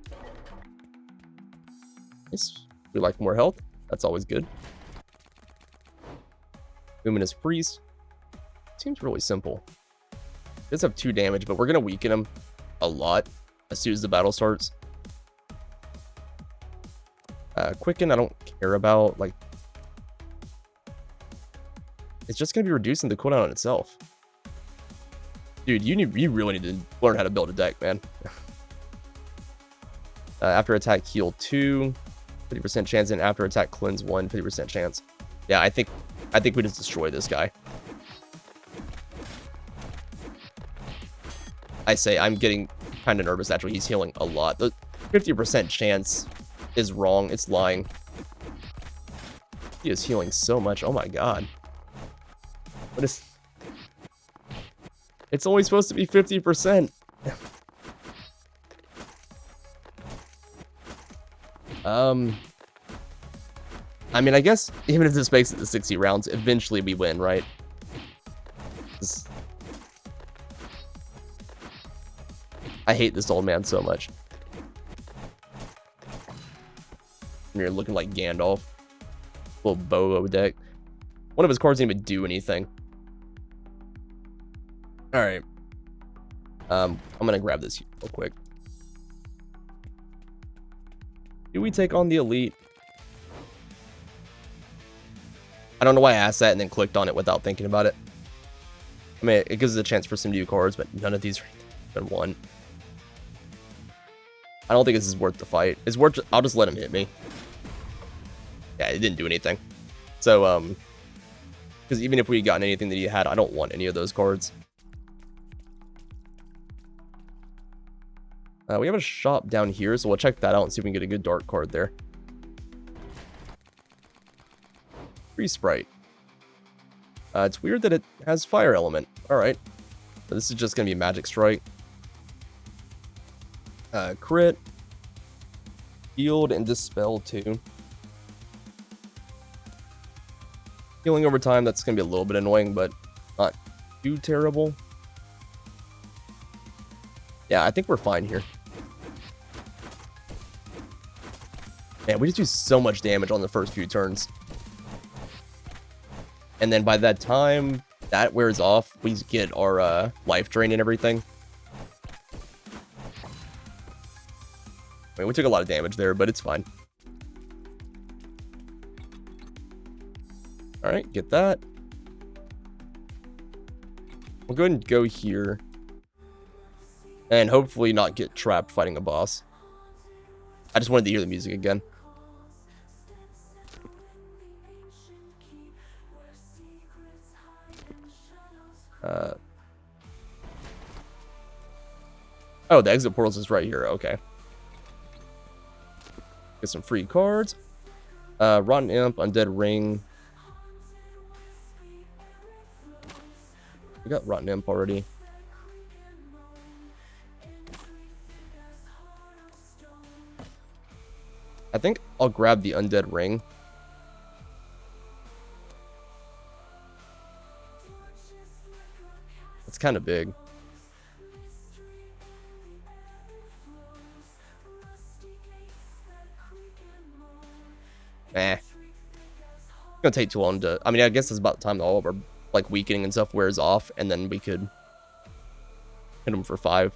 Nice. We like more health. That's always good. Luminous Priest. Seems really simple. He does have 2 damage, but we're going to weaken him a lot as soon as the battle starts. Quicken, I don't care about. Like, it's just going to be reducing the cooldown on itself. Dude, you really need to learn how to build a deck, man. After attack, heal 2, 50% chance, and after attack, cleanse 1, 50% chance. Yeah, I think we just destroy this guy. I say I'm getting kind of nervous. Actually, he's healing a lot. The 50% chance is wrong. It's lying. He is healing so much. Oh my god. What is... It's only supposed to be 50%. I mean, I guess even if this makes it to 60 rounds, eventually we win, right? I hate this old man so much. And you're looking like Gandalf. Little Bobo deck. One of his cards didn't even do anything. Alright. I'm gonna grab this real quick. Do we take on the elite? I don't know why I asked that and then clicked on it without thinking about it. I mean, it gives us a chance for some new cards, but none of these are even won. I don't think this is worth the fight. It's worth... I'll just let him hit me. Yeah, it didn't do anything. So, because even if we had gotten anything that he had, I don't want any of those cards. We have a shop down here, so we'll check that out and see if we can get a good dark card there. Free Sprite. It's weird that it has Fire Element. Alright. So this is just going to be Magic Strike. Crit. Healed and Dispel too. Healing over time, that's going to be a little bit annoying, but not too terrible. Yeah, I think we're fine here. Man, we just do so much damage on the first few turns. And then by that time that wears off, we get our life drain and everything. I mean, we took a lot of damage there, but it's fine. Alright, get that. We'll go ahead and go here. And hopefully not get trapped fighting a boss. I just wanted to hear the music again. Oh, the exit portals is right here. Okay. Get some free cards. Rotten Imp, Undead Ring. We got Rotten Imp already. I think I'll grab the Undead Ring. It's kind of big. It's gonna take too long to... I mean, I guess it's about the time that all of our like weakening and stuff wears off, and then we could hit them for 5.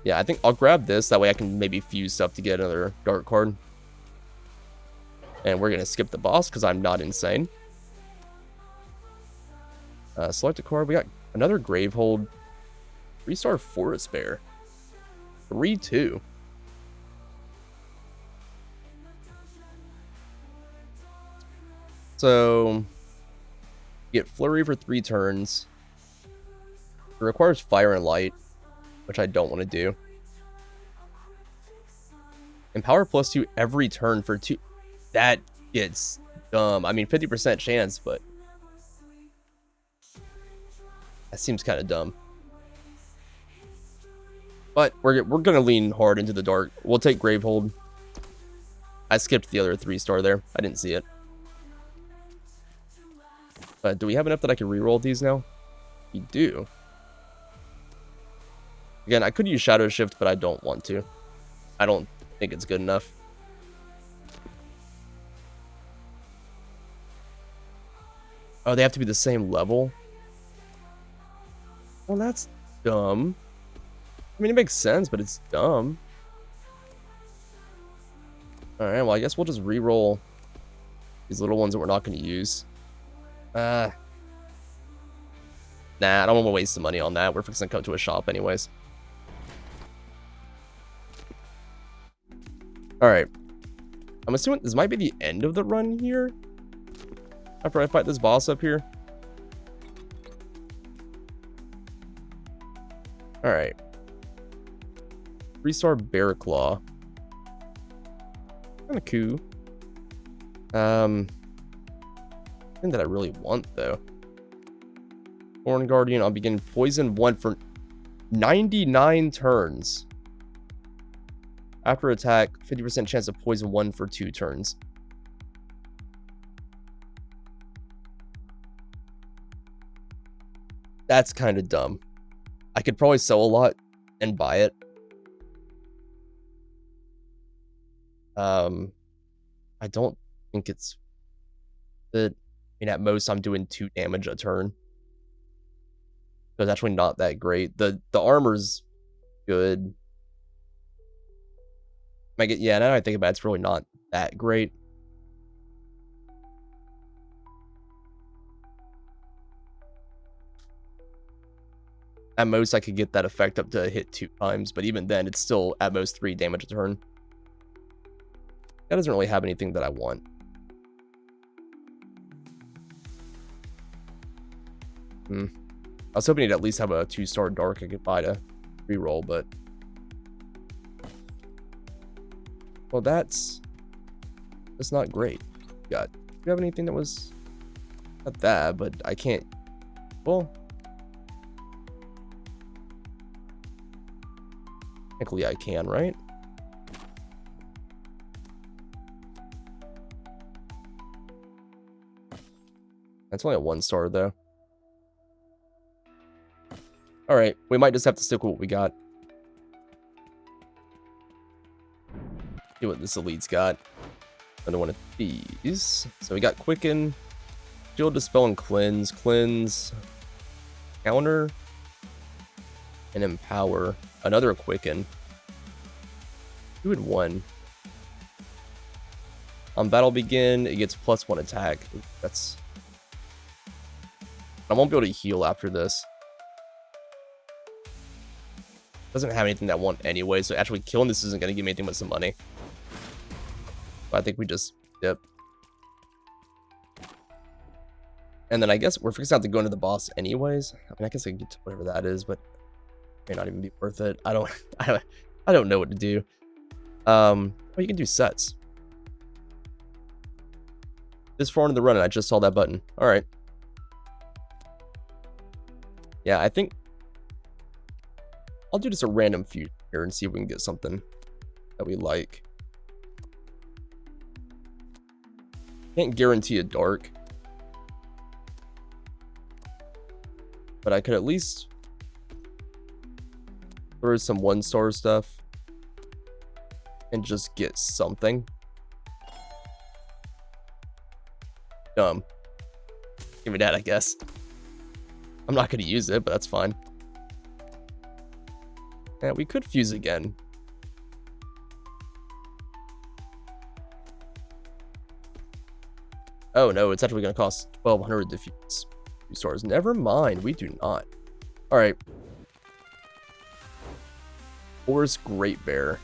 Yeah, I think I'll grab this. That way I can maybe fuse stuff to get another dark card. And we're gonna skip the boss because I'm not insane. Select a card. We got another Gravehold. 3-star Forest Bear. 3/2. So, get Flurry for 3 turns. It requires Fire and Light, which I don't want to do. Empower +2 every turn for 2. That gets dumb. I mean, 50% chance, but that seems kind of dumb. But we're gonna lean hard into the dark. We'll take Gravehold. I skipped the other 3-star there. I didn't see it. Do we have enough that I can reroll these now? We do. Again, I could use Shadow Shift, but I don't want to. I don't think it's good enough. Oh, they have to be the same level? Well, that's dumb. I mean, it makes sense, but it's dumb. Alright, well, I guess we'll just reroll these little ones that we're not going to use. Nah, I don't want to waste the money on that. We're fixing to come to a shop anyways. Alright. I'm assuming this might be the end of the run here. After I fight this boss up here. Alright. 3-star Bear Claw. Kind of cool. Thing that I really want though. Thorn Guardian, I'll begin poison 1 for 99 turns. After attack, 50% chance of poison 1 for 2 turns. That's kind of dumb. I could probably sell a lot and buy it. I don't think it's that. I mean, at most, I'm doing 2 damage a turn. So it's actually not that great. The armor's good. Yeah, now I think about it, it's really not that great. At most, I could get that effect up to hit 2 times, but even then, it's still at most 3 damage a turn. That doesn't really have anything that I want. I was hoping he'd at least have a 2-star Dark I could buy to reroll, but... Well, that's not great. Do you have anything that was... Not that, but I can't... Well... Technically I can, right? That's only a 1-star, though. Alright, we might just have to stick with what we got. See what this elite's got. Another one of these. So we got Quicken, Shield, Dispel, and Cleanse. Cleanse, Counter, and Empower. Another Quicken. 2 and 1. On Battle Begin, it gets +1 attack. That's... I won't be able to heal after this. Doesn't have anything that I want anyway, so actually killing this isn't going to give me anything but some money. But I think we just dip. And then I guess we're fixing to have to go into the boss anyways. I mean, I guess I can get to whatever that is, but it may not even be worth it. I don't know what to do. Oh, you can do sets. This far into the run, and I just saw that button. All right. Yeah, I think I'll do just a random feud here and see if we can get something that we like. Can't guarantee a Dark, but I could at least throw some 1-star stuff and just get something. Give me that, I guess. I'm not going to use it, but that's fine. Yeah, we could fuse again. Oh no, it's actually going to cost 1,200 to fuse 2 stars. Never mind, we do not. Alright. Forest Great Bear.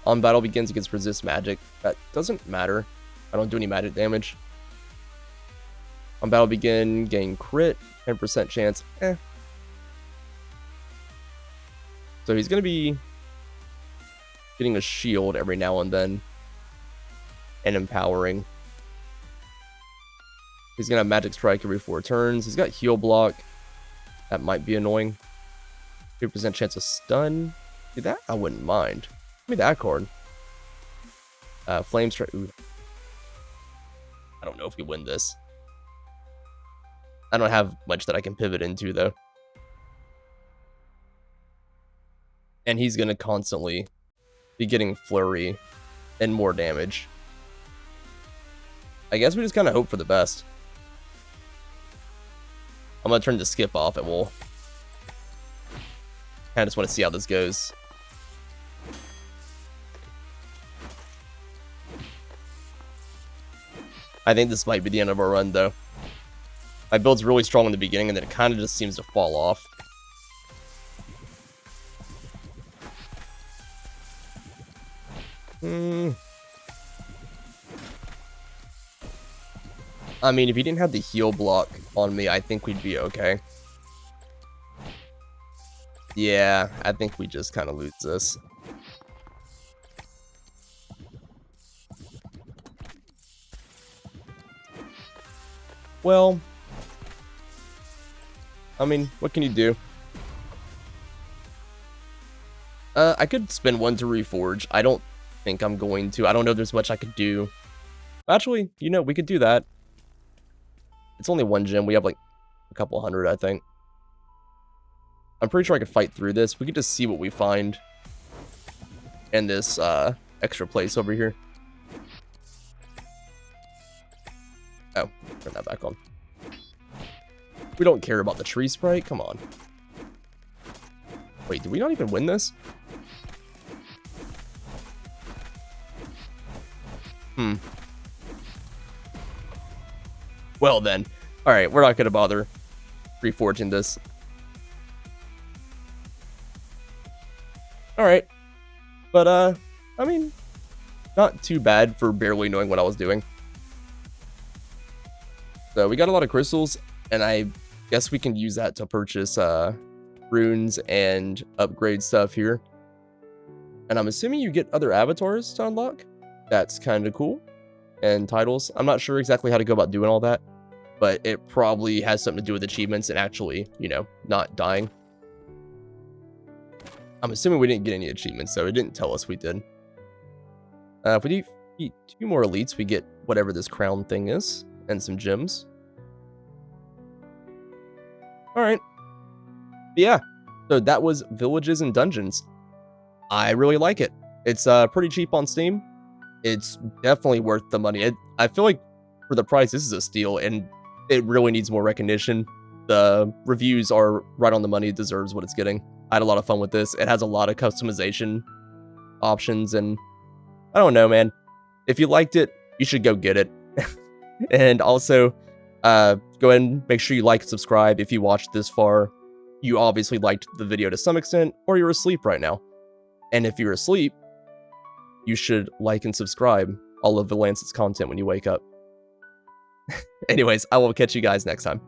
On Battle Begins, it gets resist magic. That doesn't matter. I don't do any magic damage. On Battle Begin, gain crit, 10% chance. So he's going to be getting a shield every now and then. And empowering. He's going to have Magic Strike every 4 turns. He's got Heal Block. That might be annoying. 50% chance of stun. See, that I wouldn't mind. Give me that card. Flame Strike. Ooh. I don't know if we win this. I don't have much that I can pivot into, though. And he's going to constantly be getting Flurry and more damage. I guess we just kind of hope for the best. I'm going to turn the skip off and we'll... I just want to see how this goes. I think this might be the end of our run, though. My build's really strong in the beginning, and then it kind of just seems to fall off. I mean, if he didn't have the heal block on me, I think we'd be okay. Yeah, I think we just kind of lose this. Well, I mean, what can you do? I could spend one to reforge. I don't think I'm going to. I don't know if there's much I could do. Actually, you know, we could do that. It's only one gem. We have like a couple hundred, I think. I'm pretty sure I could fight through this. We could just see what we find in this extra place over here. Oh, turn that back on. We don't care about the tree sprite? Come on. Wait, did we not even win this? Well then. Alright, we're not gonna bother reforging this. Alright. But, I mean, not too bad for barely knowing what I was doing. So, we got a lot of crystals, and I guess we can use that to purchase, runes and upgrade stuff here. And I'm assuming you get other avatars to unlock. That's kind of cool. And titles. I'm not sure exactly how to go about doing all that, but it probably has something to do with achievements and actually, you know, not dying. I'm assuming we didn't get any achievements, so it didn't tell us we did. If we defeat 2 more elites, we get whatever this crown thing is, and some gems. Alright. Yeah, so that was Villages and Dungeons. I really like it. It's pretty cheap on Steam. It's definitely worth the money. I feel like for the price, this is a steal, and it really needs more recognition. The reviews are right on the money. It deserves what it's getting. I had a lot of fun with this. It has a lot of customization options, and I don't know, man. If you liked it, you should go get it. And also, go ahead and make sure you like and subscribe if you watched this far. You obviously liked the video to some extent, or you're asleep right now. And if you're asleep, you should like and subscribe all of Valancet's content when you wake up. Anyways, I will catch you guys next time.